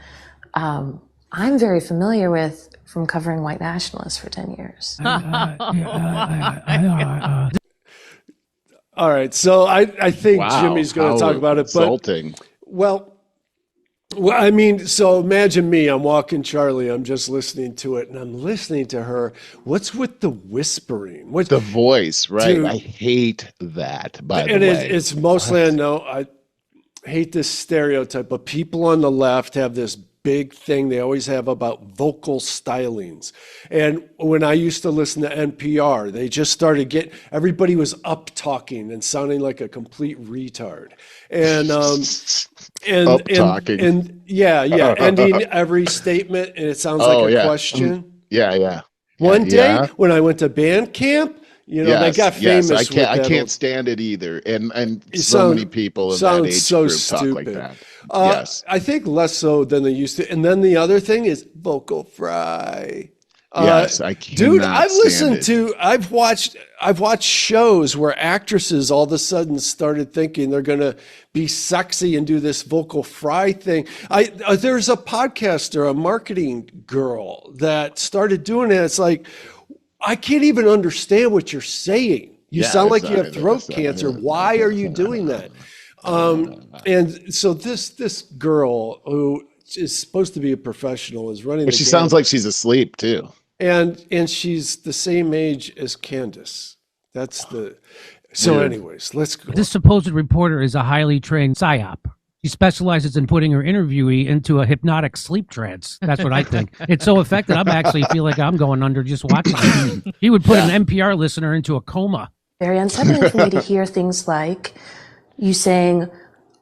I'm very familiar with from covering white nationalists for 10 years. All right. So I think Wow, Jimmy's going to how talk about it. But, insulting. well, I mean, so imagine me. I'm walking Charlie. I'm just listening to it, and I'm listening to her. What's with the whispering? What The voice, right? Dude. I hate that. By the And way, it's mostly, I know, I hate this stereotype, but people on the left have this big thing they always have about vocal stylings. And when I used to listen to NPR, they just started everybody was up talking and sounding like a complete retard. And Up talking. and yeah, ending every statement and it sounds Oh like a yeah, question. yeah. One day Yeah. when I went to band camp, they Yes, got famous yes. with I that can't old- stand it either. And It so sound- many people in that sounds age so group talk like stupid. that. Yes. I think less so than they used to. And then the other thing is vocal fry. Yes, I Dude, cannot I've stand listened it. to, I've watched shows where actresses all of a sudden started thinking they're going to be sexy and do this vocal fry thing. There's a podcaster, a marketing girl that started doing it. It's like, I can't even understand what you're saying. You Yeah, sound like you sorry, have throat that's- cancer. Why are you doing that? And so this girl who is supposed to be a professional is running. But she sounds like she's asleep too. and she's the same age as Candace. That's the. So, Weird. anyways, let's go. This supposed reporter is a highly trained psyop. She specializes in putting her interviewee into a hypnotic sleep trance. That's what I think. It's so effective, I'm actually feel like I'm going under just watching it. He would put an NPR listener into a coma. Very unsettling for me to hear things like you saying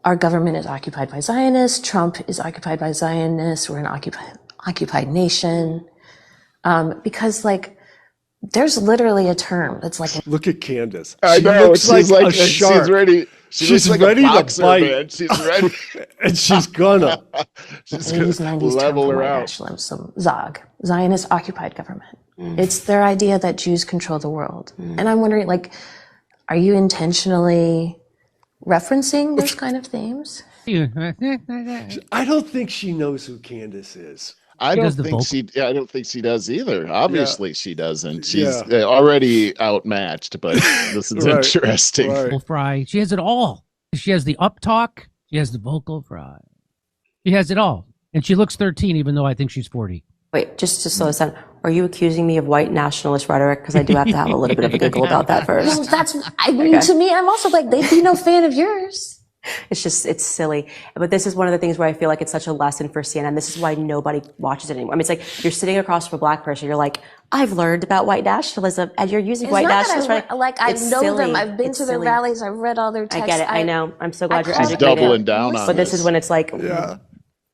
our government is occupied by Zionists, Trump is occupied by Zionists, we're an occupied nation. Because there's literally a term that's like Look at Candace. I She know. looks She's like a shark. she's ready. She She's looks like ready a to boxer, bite. man. She's ready. And she's gonna. She's 80s, gonna 90s term level for her white out. nationalism, Zog, Zionist occupied government. It's their idea that Jews control the world. And I'm wondering, are you intentionally referencing those kind of themes? I don't think she knows who Candace is. I does don't the think vocal. I don't think she does either. Obviously, she doesn't. She's Yeah. already outmatched. But this is Right, interesting. right. Vocal fry. She has it all. She has the up talk. She has the vocal fry. She has it all. And she looks 13, even though I think she's 40. Wait, just to slow this down. Are you accusing me of white nationalist rhetoric? Because I do have to have a little bit of a giggle about that Well, first. to me, I'm also like, they'd be no fan of yours. It's silly. But this is one of the things where I feel like it's such a lesson for CNN. This is why nobody watches it anymore. I mean, it's like you're sitting across from a black person. You're like, I've learned about white nationalism, and you're using white nationalists. Right? I It's know silly. them. I've been It's to their silly. rallies. I've read all their I texts. get it. I know. I'm so glad you're call it- educated. Doubling down on But this is when it's like,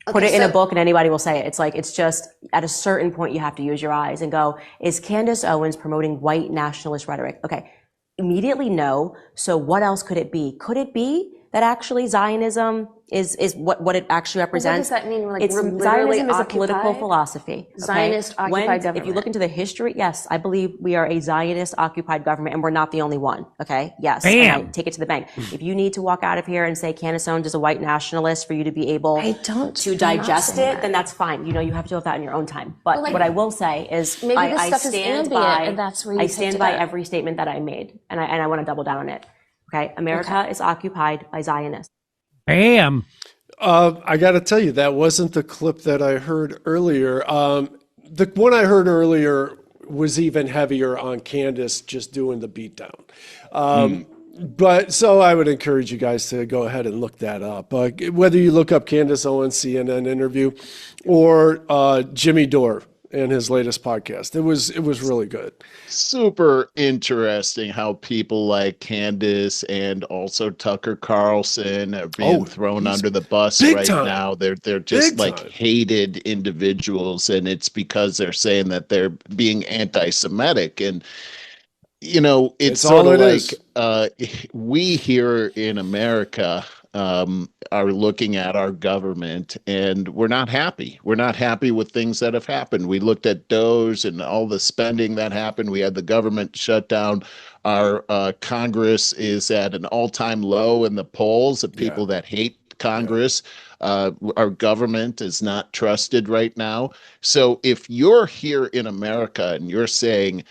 put it in a book and anybody will say it. It's like, it's just at a certain point you have to use your eyes and go, is Candace Owens promoting white nationalist rhetoric? Okay. Immediately no. So what else could it be? Could it be that actually Zionism is what it actually represents? What does that mean? Like, It's, we're literally Zionism is a political occupied? philosophy. Okay? Zionist occupied government. If you look into the history, yes, I believe we are a Zionist occupied government, and we're not the only one. Okay, yes, Bam. and I take it to the bank. If you need to walk out of here and say Candace Owens is a white nationalist for you to be able I'm to not digest saying it, that. then that's fine. You know, you have to deal with that in your own time. But like, what I will say is, maybe this I stuff is stand ambient, by, and that's where you I picked stand it by up. every statement that I made, and I want to double down on it. Okay, America is occupied by Zionists. Bam. I got to tell you, that wasn't the clip that I heard earlier. The one I heard earlier was even heavier on Candace just doing the beatdown. But so I would encourage you guys to go ahead and look that up. Whether you look up Candace Owens CNN interview or Jimmy Dore and his latest podcast, it was really good. Super interesting how people like Candace and also Tucker Carlson are being thrown under the bus right now. They're just like hated individuals, and it's because they're saying that they're being anti-Semitic. And you know, it's sort of like we here in America are looking at our government and we're not happy. We're not happy with things that have happened. We looked at Doge and all the spending that happened. We had the government shut down. Our Congress is at an all-time low in the polls of people that hate Congress. Our government is not trusted right now. So if you're here in America and you're saying,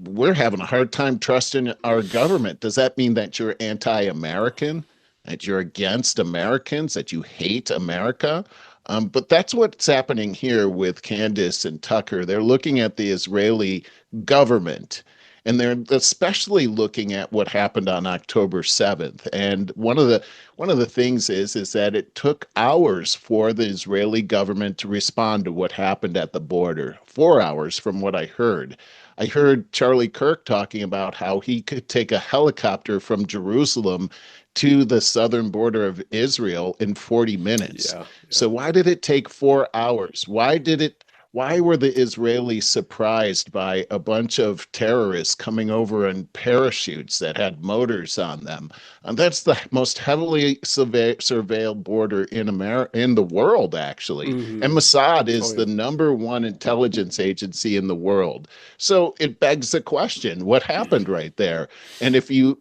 we're having a hard time trusting our government, does that mean that you're anti-American, that you're against Americans, that you hate America? But that's what's happening here with Candace and Tucker. They're looking at the Israeli government, and they're especially looking at what happened on October 7th. And one of the things is that it took hours for the Israeli government to respond to what happened at the border. 4 hours from what I heard. I heard Charlie Kirk talking about how he could take a helicopter from Jerusalem to the southern border of Israel in 40 minutes. So why did it take 4 hours? Why were the Israelis surprised by a bunch of terrorists coming over in parachutes that had motors on them? And that's the most heavily surveilled border in the world, actually. And Mossad is the #1 intelligence agency in the world. So it begs the question, what happened right there? And if you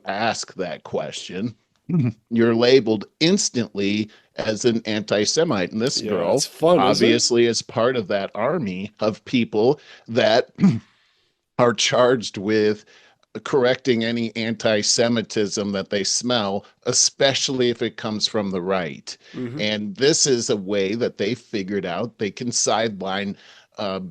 ask that question, you're labeled instantly as an anti-Semite. And this girl obviously is part of that army of people that are charged with correcting any anti-Semitism that they smell, especially if it comes from the right. And this is a way that they figured out they can sideline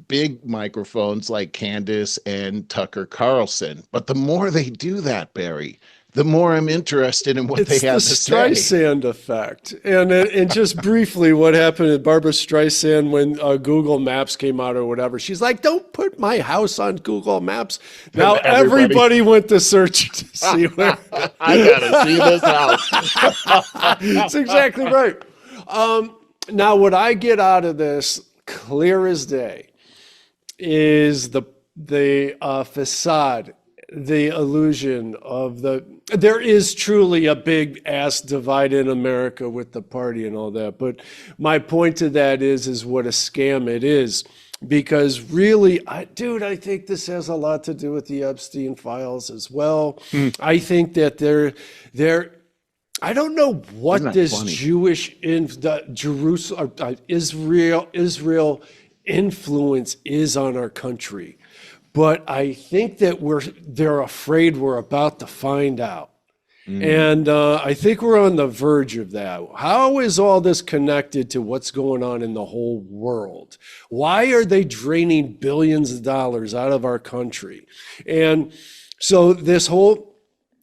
big microphones like Candace and Tucker Carlson. But the more they do that, Barry, the more I'm interested in what they have to say. It's the Streisand effect. And just briefly, what happened at Barbara Streisand when Google Maps came out or whatever, she's like, don't put my house on Google Maps. Now everybody went to search to see where. I gotta see this house. That's exactly right. Now, what I get out of this, clear as day, is the facade, the illusion of there is truly a big ass divide in America with the party and all that. But my point to that is what a scam it is. Because really, I think this has a lot to do with the Epstein files as well. I think that I don't know what this Jewish Israel influence is on our country, but I think that they're afraid we're about to find out. And I think we're on the verge of that. How is all this connected to what's going on in the whole world? Why are they draining billions of dollars out of our country? And so this whole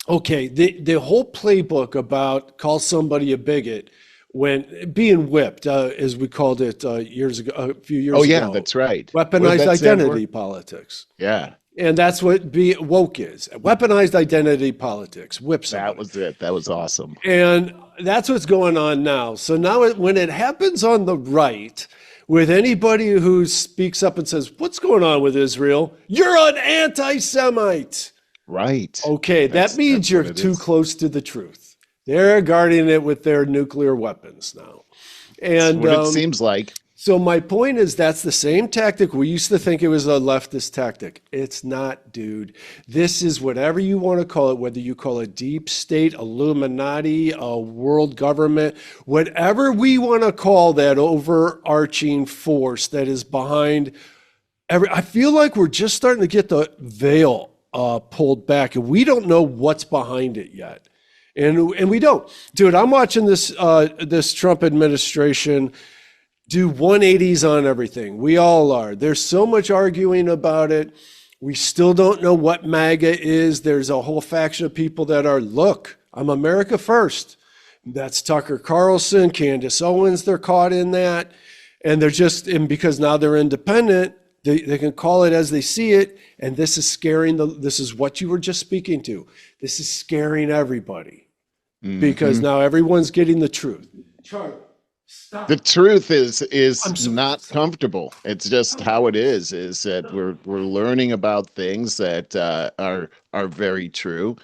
Okay, the whole playbook about call somebody a bigot when being whipped, as we called it years ago, a few Oh years yeah, ago, that's right. What does weaponized that stand for? identity politics. Yeah, And that's what be woke is. Weaponized identity politics. Whip that somebody. was it. That was awesome. And that's what's going on now. So now when it happens on the right, with anybody who speaks up and says, what's going on with Israel? You're an anti-Semite. Right. Okay, that means that's you're what it too is. close to the truth. They're guarding it with their nuclear weapons now. That's And what it seems like. so my point is that's the same tactic. We used to think it was a leftist tactic. It's not, dude. This is whatever you want to call it, whether you call it deep state, Illuminati, a world government, whatever we want to call that overarching force that is behind I feel like we're just starting to get the veil pulled back, and we don't know what's behind it yet. And we don't. Dude, I'm watching this Trump administration do 180s on everything. We all are. There's so much arguing about it. We still don't know what MAGA is. There's a whole faction of people that are, look, I'm America first. That's Tucker Carlson, Candace Owens, they're caught in that. And and because now they're independent, they can call it as they see it. And this is this is what you were just speaking to. This is scaring everybody because now everyone's getting the truth. Charlie. Stop. The truth is not comfortable. It's just how it is that we're learning about things that are very true.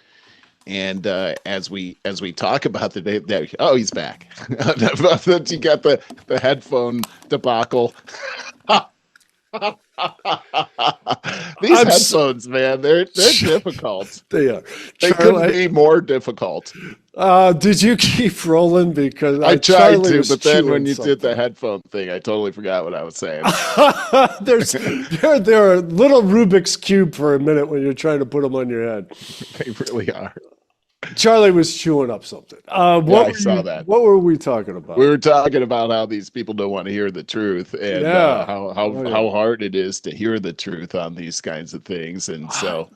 And as we talk about the day that he's back. You got the headphone debacle. These headphones, man, they're difficult. They are. They couldn't be more difficult. Did you keep rolling? Because I tried Charlie to, was but then when chewing you something. did the headphone thing, I totally forgot what I was saying. They're a little Rubik's Cube for a minute when you're trying to put them on your head. They really are. Charlie was chewing up something. I saw that. What were we talking about? We were talking about how these people don't want to hear the truth, and how hard it is to hear the truth on these kinds of things. And so,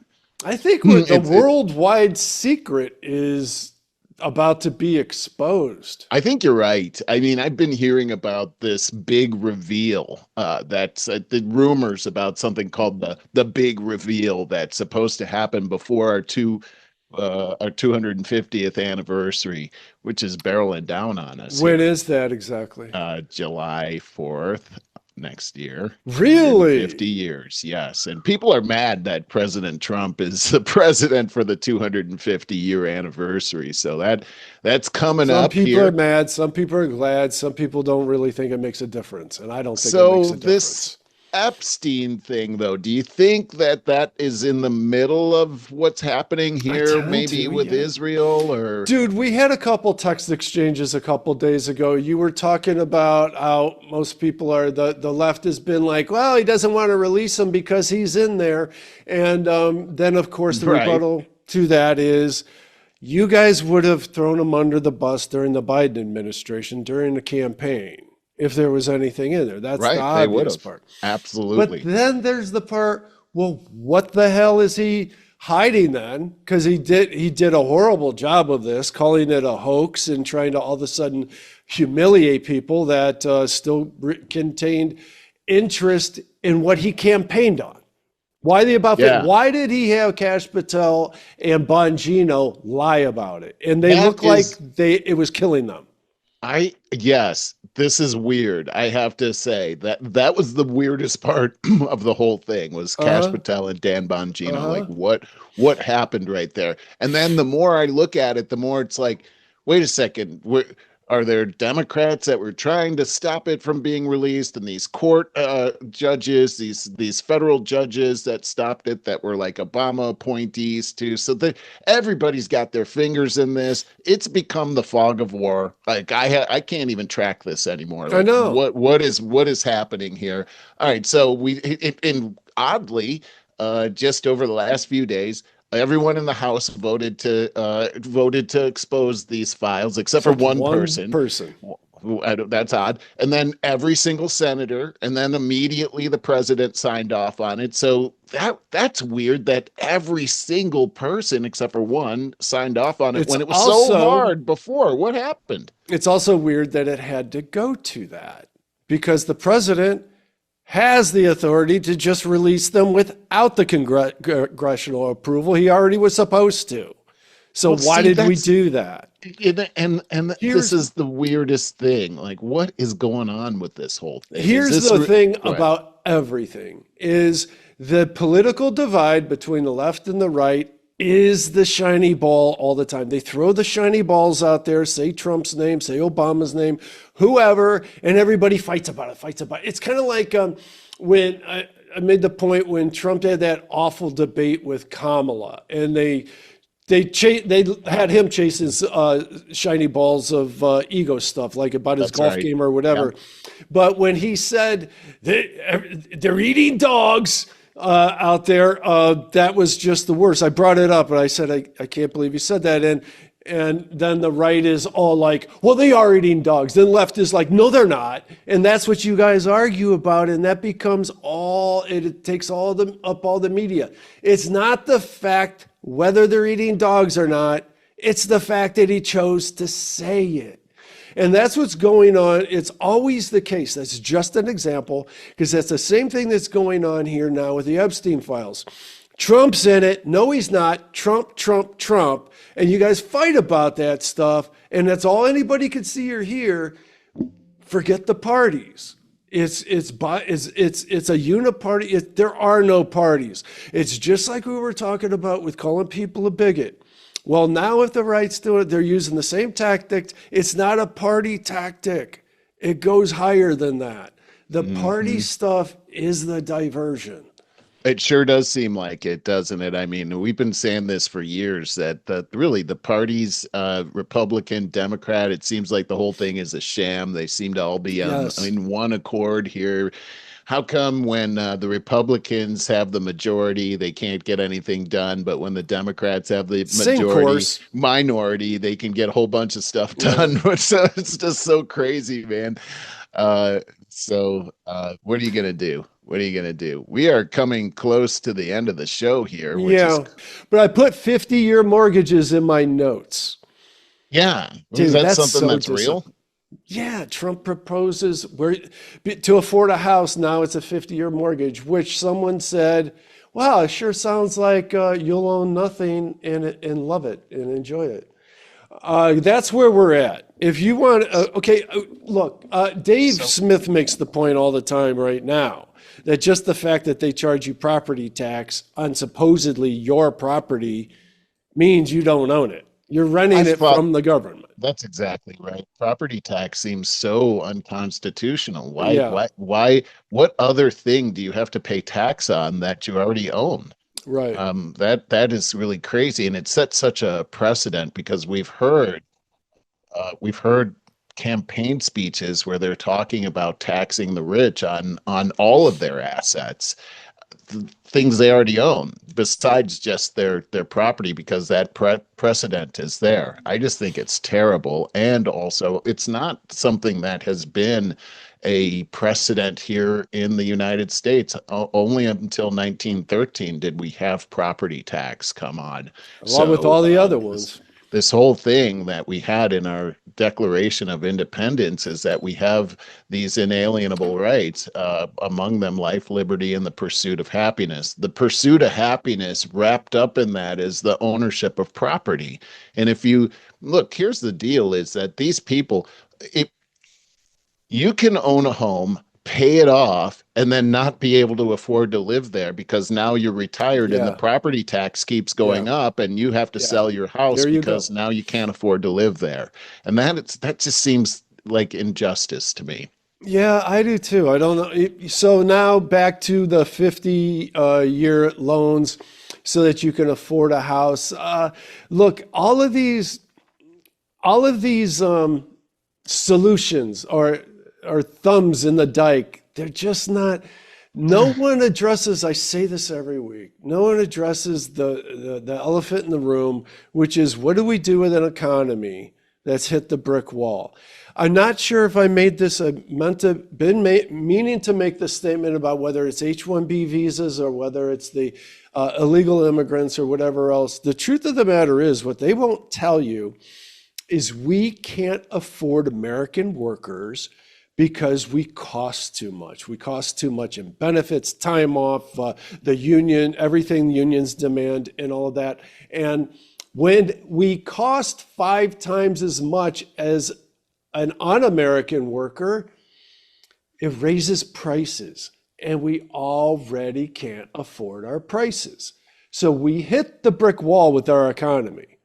I think the worldwide secret is about to be exposed. I think you're right. I mean, I've been hearing about this big reveal. That's the rumors about something called the big reveal that's supposed to happen before our 250th anniversary, which is barreling down on us. When is that exactly? July 4th next year. Really? 50 years, yes. And people are mad that President Trump is the president for the 250-year anniversary. So that's coming up here. Some people are mad. Some people are glad. Some people don't really think it makes a difference. And I don't think it makes a difference. This Epstein thing, though, do you think that is in the middle of what's happening here, maybe with Israel? Or dude, we had a couple text exchanges a couple days ago. You were talking about how most people are the left has been like, well, he doesn't want to release him because he's in there, and then of course the rebuttal to that is, you guys would have thrown him under the bus during the Biden administration during the campaign. If there was anything in there, that's the obvious part. Absolutely. But then there's the part, well, what the hell is he hiding then? Because he did a horrible job of this, calling it a hoax and trying to all of a sudden humiliate people that still contained interest in what he campaigned on. Why Why did he have Kash Patel and Bongino lie about it? And they look like it was killing them. Yes, this is weird. I have to say that was the weirdest part of the whole thing was Kash Patel and Dan Bongino. Like what happened right there? And then the more I look at it, the more it's like, wait a second, are there Democrats that were trying to stop it from being released, and these court judges, these federal judges that stopped it, that were like Obama appointees too? So everybody's got their fingers in this. It's become the fog of war. Like I can't even track this anymore. Like, I know what is happening here. All right, so and oddly, just over the last few days, everyone in the House voted to expose these files, except for one person. That's odd. And then every single senator, and then immediately the president signed off on it. So that's weird that every single person except for one signed off on it It's when it was so also hard before. What happened? it's also weird that it had to go to that because the president has the authority to just release them without the congressional approval. He already was supposed to. So Well, why see, did we do that? and this is the weirdest thing. Like, what is going on with this whole thing? Here's Is this the thing Go ahead. about everything is the political divide between the left and the right is the shiny ball all the time. They throw the shiny balls out there, say Trump's name, say Obama's name, whoever, and everybody fights about it. It's kind of like when I made the point when Trump had that awful debate with Kamala, and they had him chasing shiny balls of ego stuff, like about his golf game or whatever. Yeah. But when he said they're eating dogs out there, that was just the worst. I brought it up and I said, I can't believe you said that. And then the right is all like, well, they are eating dogs. Then left is like, no, they're not. And that's what you guys argue about. And that becomes it takes all the media. It's not the fact whether they're eating dogs or not. It's the fact that he chose to say it. And that's what's going on. It's always the case. That's just an example, because that's the same thing that's going on here now with the Epstein files. Trump's in it. No, he's not. Trump. And you guys fight about that stuff. And that's all anybody could see or hear. Forget the parties. It's a uniparty. There are no parties. It's just like we were talking about with calling people a bigot. Well, now if the right's doing it, they're using the same tactics. It's not a party tactic. It goes higher than that. The party stuff is the diversion. It sure does seem like it, doesn't it? I mean, we've been saying this for years that really the parties, Republican, Democrat, it seems like the whole thing is a sham. They seem to all be in one accord here. How come when the Republicans have the majority, they can't get anything done, but when the Democrats have the minority, they can get a whole bunch of stuff done? So it's just so crazy, man. So what are you going to do? What are you going to do? We are coming close to the end of the show here. But I put 50-year mortgages in my notes. Yeah. Dude, is that something that's real? Yeah, Trump proposes to afford a house. Now it's a 50-year mortgage, which someone said, wow, it sure sounds like you'll own nothing and love it and enjoy it. That's where we're at. If you want, look, Dave Smith makes the point all the time right now that just the fact that they charge you property tax on supposedly your property means you don't own it. You're renting it from the government. That's exactly right. Property tax seems so unconstitutional. Why? What other thing do you have to pay tax on that you already own? Right. That is really crazy, and it sets such a precedent because we've heard campaign speeches where they're talking about taxing the rich on all of their assets, things they already own, besides just their property, because that precedent is there. I just think it's terrible, and also it's not something that has been a precedent here in the United States. Only until 1913 did we have property tax come on. Along with all the other ones. This whole thing that we had in our Declaration of Independence is that we have these inalienable rights, among them life, liberty, and the pursuit of happiness. The pursuit of happiness wrapped up in that is the ownership of property. And if you look, here's the deal, is that these people, you can own a home, pay it off, and then not be able to afford to live there because now you're retired and the property tax keeps going up and you have to sell your house because now you can't afford to live there. And that just seems like injustice to me. Yeah, I do too. I don't know. So now back to the 50-year loans so that you can afford a house. Look, all of these solutions are thumbs in the dike. They're just not. No one addresses. I say this every week. No one addresses the elephant in the room, which is what do we do with an economy that's hit the brick wall. I'm not sure if I made this, meaning to make the statement about whether it's H-1B visas or whether it's the illegal immigrants or whatever else. The truth of the matter is, what they won't tell you is we can't afford American workers because we cost too much. We cost too much in benefits, time off, the union, everything unions demand and all of that. And when we cost 5 times as much as an un-American worker, it raises prices, and we already can't afford our prices. So we hit the brick wall with our economy.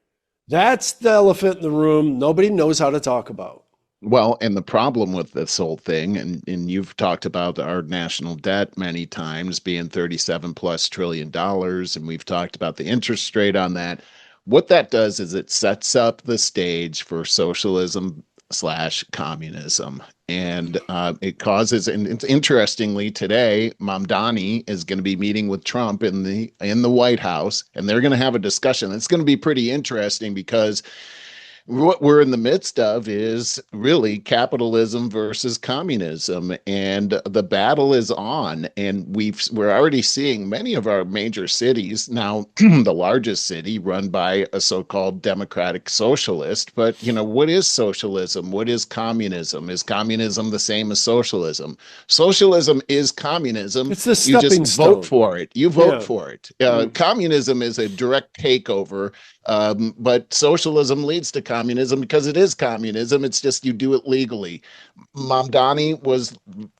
That's the elephant in the room nobody knows how to talk about. Well, and the problem with this whole thing, and you've talked about our national debt many times being 37 plus trillion dollars, and we've talked about the interest rate on that. What that does is it sets up the stage for socialism slash communism. And it causes, and it's interestingly today, Mamdani is going to be meeting with Trump in the White House, and they're going to have a discussion. It's going to be pretty interesting because what we're in the midst of is really capitalism versus communism, and the battle is on. And we're already seeing many of our major cities now, the largest city run by a so-called democratic socialist. But what is socialism? What is communism? Is communism the same as socialism? Socialism is communism. It's the You stepping just stone. vote for it. You vote for it. Communism is a direct takeover. But socialism leads to communism because it is communism. It's just you do it legally. Mamdani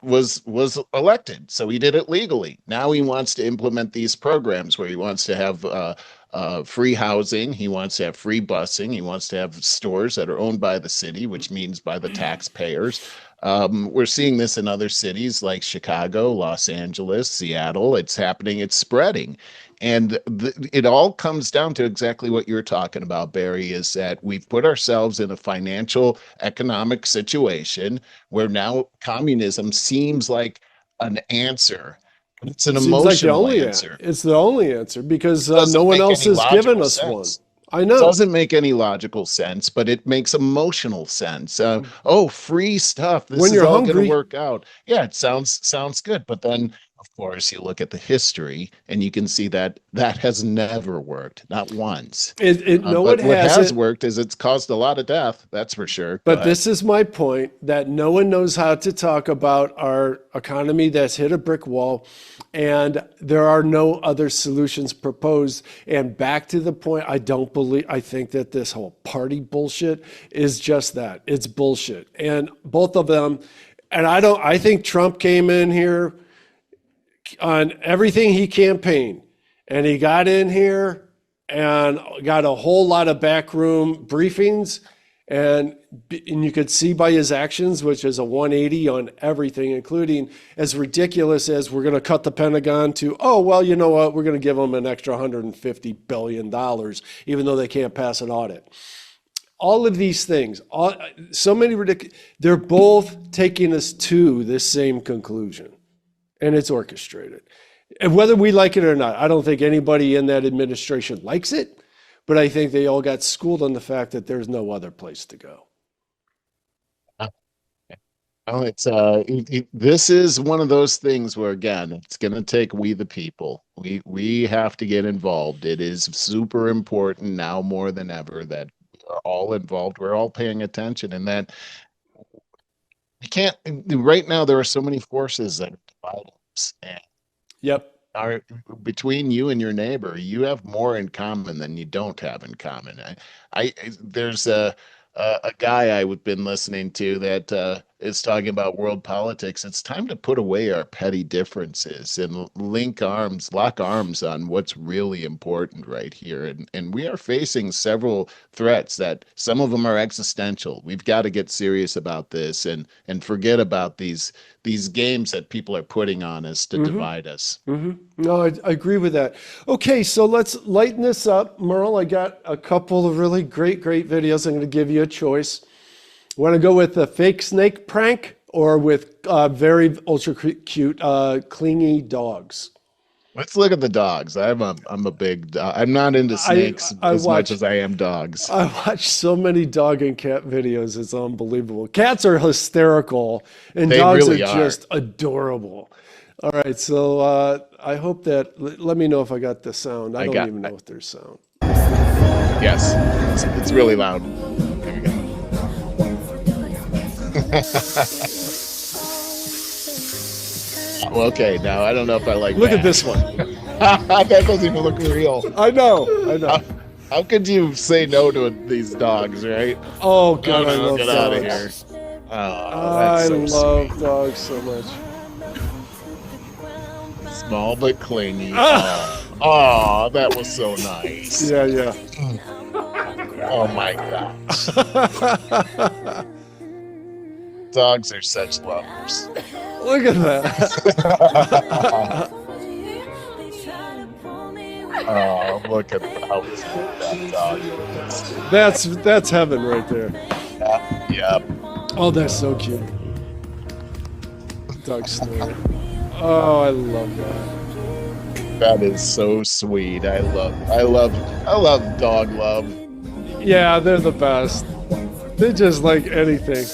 was elected, so he did it legally. Now he wants to implement these programs where he wants to have free housing. He wants to have free busing. He wants to have stores that are owned by the city, which means by the taxpayers. We're seeing this in other cities like Chicago, Los Angeles, Seattle. It's happening. It's spreading. And it all comes down to exactly what you're talking about, Barry, is that we've put ourselves in a financial economic situation where now communism seems like an answer. But it's an Seems like the emotional only answer. It's the only answer because Doesn't no one make else any has given logical us sense. one. I know. Doesn't make any logical sense, but it makes emotional sense. Free stuff. This When is you're all going hungry. to work out. Yeah, it sounds good. But then, of course, you look at the history and you can see that has never worked, not once. It But what has hasn't. worked is it's caused a lot of death. That's for sure. Go But ahead. this is my point, that no one knows how to talk about our economy that's hit a brick wall, and there are no other solutions proposed. And back to the point, I think that this whole party bullshit is just that. It's bullshit. And both of them, and I think Trump came in here on everything he campaigned, and he got in here and got a whole lot of backroom briefings, and you could see by his actions, which is a 180 on everything, including as ridiculous as we're going to cut the Pentagon to, oh, well, you know what, we're going to give them an extra $150 billion, even though they can't pass an audit. All of these things, so many ridiculous, they're both taking us to this same conclusion. And it's orchestrated. And whether we like it or not, I don't think anybody in that administration likes it, but I think they all got schooled on the fact that there's no other place to go. Oh, this is one of those things where, again, it's going to take we the people. We have to get involved. It is super important now more than ever that we are all involved. We're all paying attention, and that you can't. Right now, there are so many forces that divide us, and Yep. are between you and your neighbor. You have more in common than you don't have in common. There's a guy I've been listening to that is talking about world politics. It's time to put away our petty differences and lock arms on what's really important right here. And we are facing several threats that some of them are existential. We've got to get serious about this and forget about these games that people are putting on us to divide us. No, I agree with that. Okay, so let's lighten this up. Merle, I got a couple of really great videos. I'm going to give you a choice. Want to go with the fake snake prank or with very ultra cute, clingy dogs? Let's look at the dogs. I'm a big. I'm not into snakes I as much watch as I am dogs. I watch so many dog and cat videos. It's unbelievable. Cats are hysterical, and They dogs are really are. just adorable. All right, so I hope that. Let me know if I got the sound. I don't even know if there's sound. Yes, it's really loud. There we go. Well, okay, now I don't know if I like. Look that. at this one. That doesn't even look real. I know. How could you say no to these dogs, right? Oh God, I love Get out of dogs. here. Oh, I that's so love sweet. dogs so much. Small but clingy. Oh, that was so nice. Yeah. Oh my gosh. Dogs are such lovers. Look at that. Oh, look at how cute that dog is. That's heaven right there. Yep. Oh, that's so cute. Dog snoring. Oh, I love that. That is so sweet. I love dog love. Yeah, they're the best. They just like anything.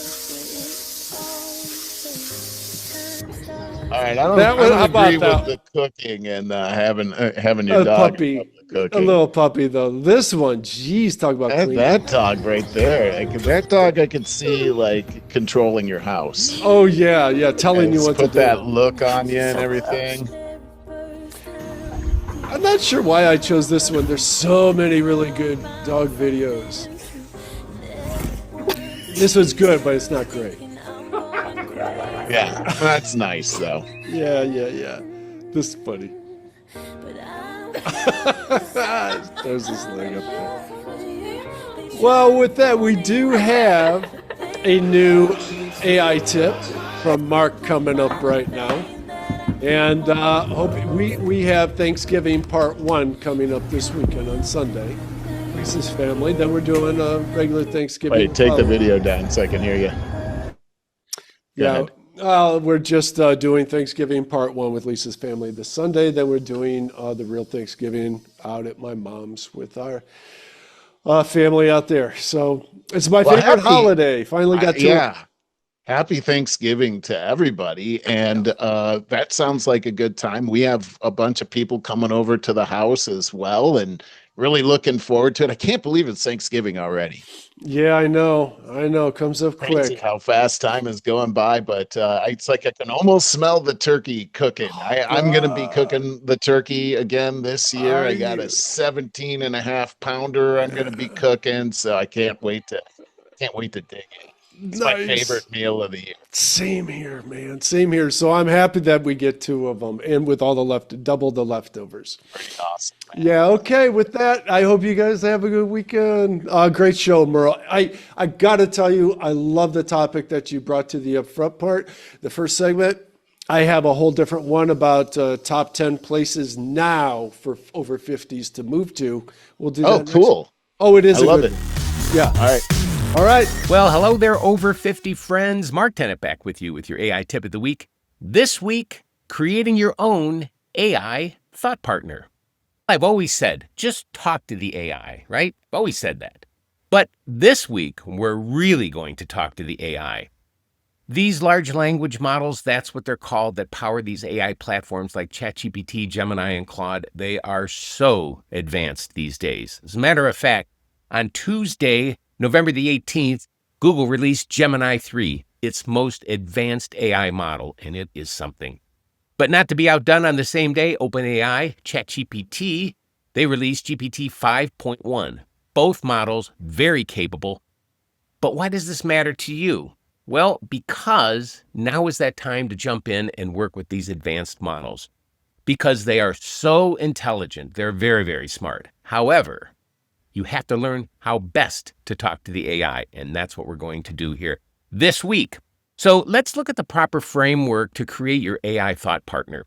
All right, I don't How about agree that? with the cooking and having your A dog puppy. help the A cooking. little puppy though. This one, geez, talk about clean. That dog right there. That dog I could see like controlling your house. Oh yeah, telling you Just what to put do. that look on you and everything. I'm not sure why I chose this one. There's so many really good dog videos. This one's good, but it's not great. Yeah, that's nice though. Yeah. This is funny. There's this leg up there. Well, with that, we do have a new AI tip from Mark coming up right now. And hope we have Thanksgiving Part 1 coming up this weekend on Sunday. Lisa's family. Then we're doing a regular Thanksgiving. Wait, take the video down so I can hear you. Go Yeah. ahead. We're just doing Thanksgiving Part 1 with Lisa's family this Sunday. Then we're doing the real Thanksgiving out at my mom's with our family out there. So it's my favorite holiday. Finally got to it. Happy Thanksgiving to everybody. And that sounds like a good time. We have a bunch of people coming over to the house as well and really looking forward to it. I can't believe it's Thanksgiving already. Yeah, I know. Comes up Crazy quick. how fast time is going by, but it's like I can almost smell the turkey cooking. I'm going to be cooking the turkey again this year. I got a 17 and a half pounder I'm going to be cooking, so I can't wait to dig in. It's my favorite meal of the year. Same here, man. Same here. So I'm happy that we get 2 of them and with all the double the leftovers. Pretty awesome. Man. Yeah, okay. With that, I hope you guys have a good weekend. Great show, Merle. I got to tell you, I love the topic that you brought to the upfront part. The first segment, I have a whole different one about top 10 places now for over 50s to move to. We'll do that. Oh, cool. Oh, it is. I love it. Yeah. All right. All right. Well, hello there, over 50 friends. Mark Tennant back with you with your AI tip of the week. This week, creating your own AI thought partner. I've always said, just talk to the AI, right? I've always said that. But this week, we're really going to talk to the AI. These large language models, that's what they're called, that power these AI platforms like ChatGPT, Gemini, and Claude. They are so advanced these days. As a matter of fact, on Tuesday, November the 18th, Google released Gemini 3, its most advanced AI model, and it is something. But not to be outdone, on the same day, OpenAI, ChatGPT, they released GPT 5.1. Both models very capable. But why does this matter to you? Well, because now is that time to jump in and work with these advanced models. Because they are so intelligent, they're very, very smart. However, you have to learn how best to talk to the AI, and that's what we're going to do here this week. So let's look at the proper framework to create your AI thought partner.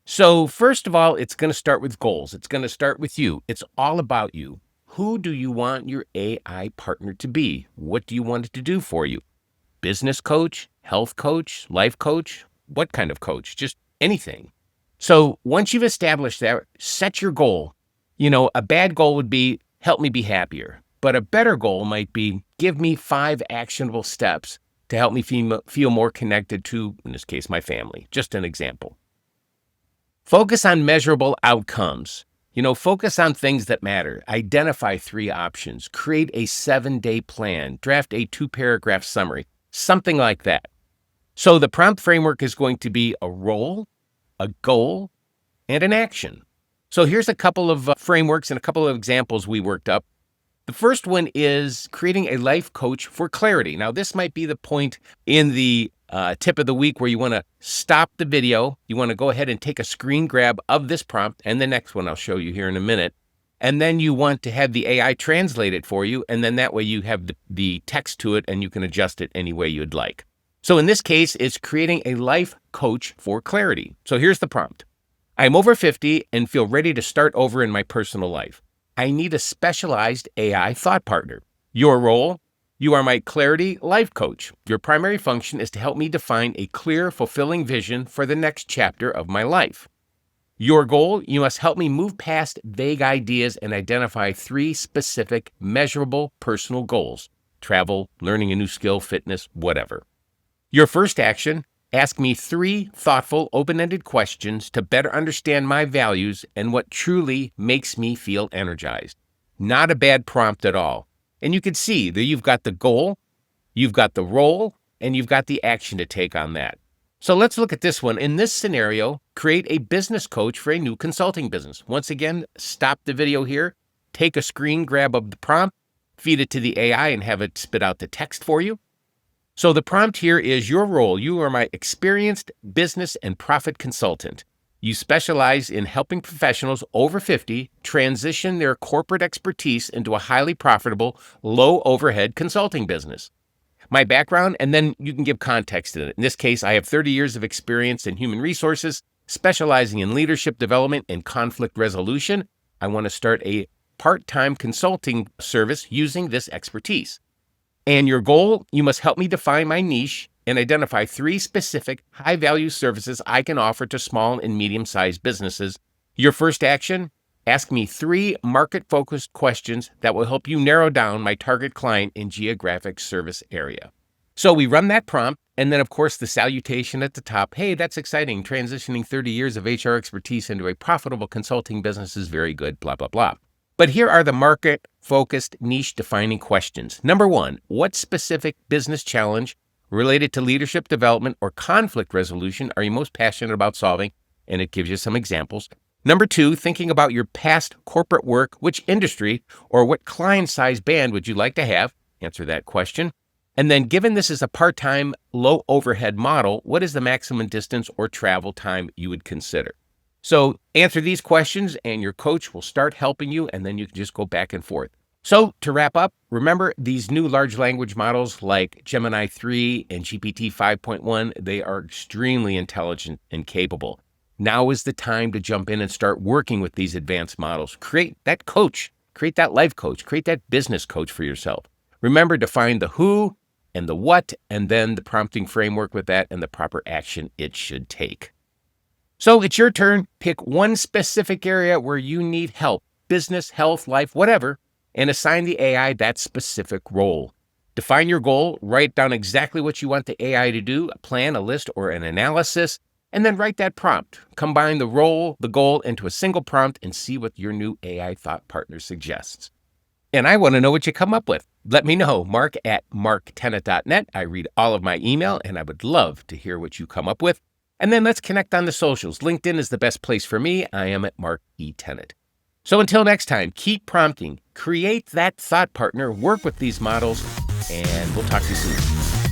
So first of all, it's going to start with goals. It's going to start with you. It's all about you. Who do you want your AI partner to be? What do you want it to do for you? Business coach, health coach, life coach? What kind of coach? Just anything. So once you've established that, set your goal. A bad goal would be help me be happier. But a better goal might be give me 5 actionable steps to help me feel more connected to, in this case, my family. Just an example. Focus on measurable outcomes. Focus on things that matter. Identify 3 options. Create a 7-day plan. Draft a 2-paragraph summary. Something like that. So the prompt framework is going to be a role, a goal, and an action. So here's a couple of frameworks and a couple of examples we worked up. The first one is creating a life coach for clarity. Now, this might be the point in the tip of the week where you want to stop the video. You want to go ahead and take a screen grab of this prompt and the next one I'll show you here in a minute. And then you want to have the AI translate it for you. And then that way you have the text to it and you can adjust it any way you'd like. So in this case, it's creating a life coach for clarity. So here's the prompt. I'm over 50 and feel ready to start over in my personal life. I need a specialized AI thought partner. Your role? You are my clarity life coach. Your primary function is to help me define a clear, fulfilling vision for the next chapter of my life. Your goal? You must help me move past vague ideas and identify 3 specific, measurable personal goals. Travel, learning a new skill, fitness, whatever. Your first action? Ask me 3 thoughtful, open-ended questions to better understand my values and what truly makes me feel energized. Not a bad prompt at all. And you can see that you've got the goal, you've got the role, and you've got the action to take on that. So let's look at this one. In this scenario, create a business coach for a new consulting business. Once again, stop the video here, take a screen grab of the prompt, feed it to the AI and have it spit out the text for you. So the prompt here is your role. You are my experienced business and profit consultant. You specialize in helping professionals over 50 transition their corporate expertise into a highly profitable, low overhead consulting business. My background, and then you can give context in it. In this case, I have 30 years of experience in human resources, specializing in leadership development and conflict resolution. I want to start a part-time consulting service using this expertise. And your goal, you must help me define my niche and identify 3 specific high-value services I can offer to small and medium-sized businesses. Your first action, ask me 3 market-focused questions that will help you narrow down my target client and geographic service area. So we run that prompt, and then, of course, the salutation at the top. Hey, that's exciting. Transitioning 30 years of HR expertise into a profitable consulting business is very good, blah, blah, blah. But here are the market-focused, niche-defining questions. Number 1, what specific business challenge related to leadership development or conflict resolution are you most passionate about solving? And it gives you some examples. Number 2, thinking about your past corporate work, which industry or what client size band would you like to have? Answer that question. And then given this is a part-time, low overhead model, what is the maximum distance or travel time you would consider? So answer these questions and your coach will start helping you, and then you can just go back and forth. So to wrap up, remember these new large language models like Gemini 3 and GPT 5.1, they are extremely intelligent and capable. Now is the time to jump in and start working with these advanced models. Create that coach, create that life coach, create that business coach for yourself. Remember to find the who and the what, and then the prompting framework with that and the proper action it should take. So it's your turn. Pick one specific area where you need help, business, health, life, whatever, and assign the AI that specific role. Define your goal, write down exactly what you want the AI to do, a plan, a list, or an analysis, and then write that prompt. Combine the role, the goal into a single prompt and see what your new AI thought partner suggests. And I want to know what you come up with. Let me know, mark@marktennant.net. I read all of my email, and I would love to hear what you come up with. And then let's connect on the socials. LinkedIn is the best place for me. I am at Mark E. Tennant. So until next time, keep prompting, create that thought partner, work with these models, and we'll talk to you soon.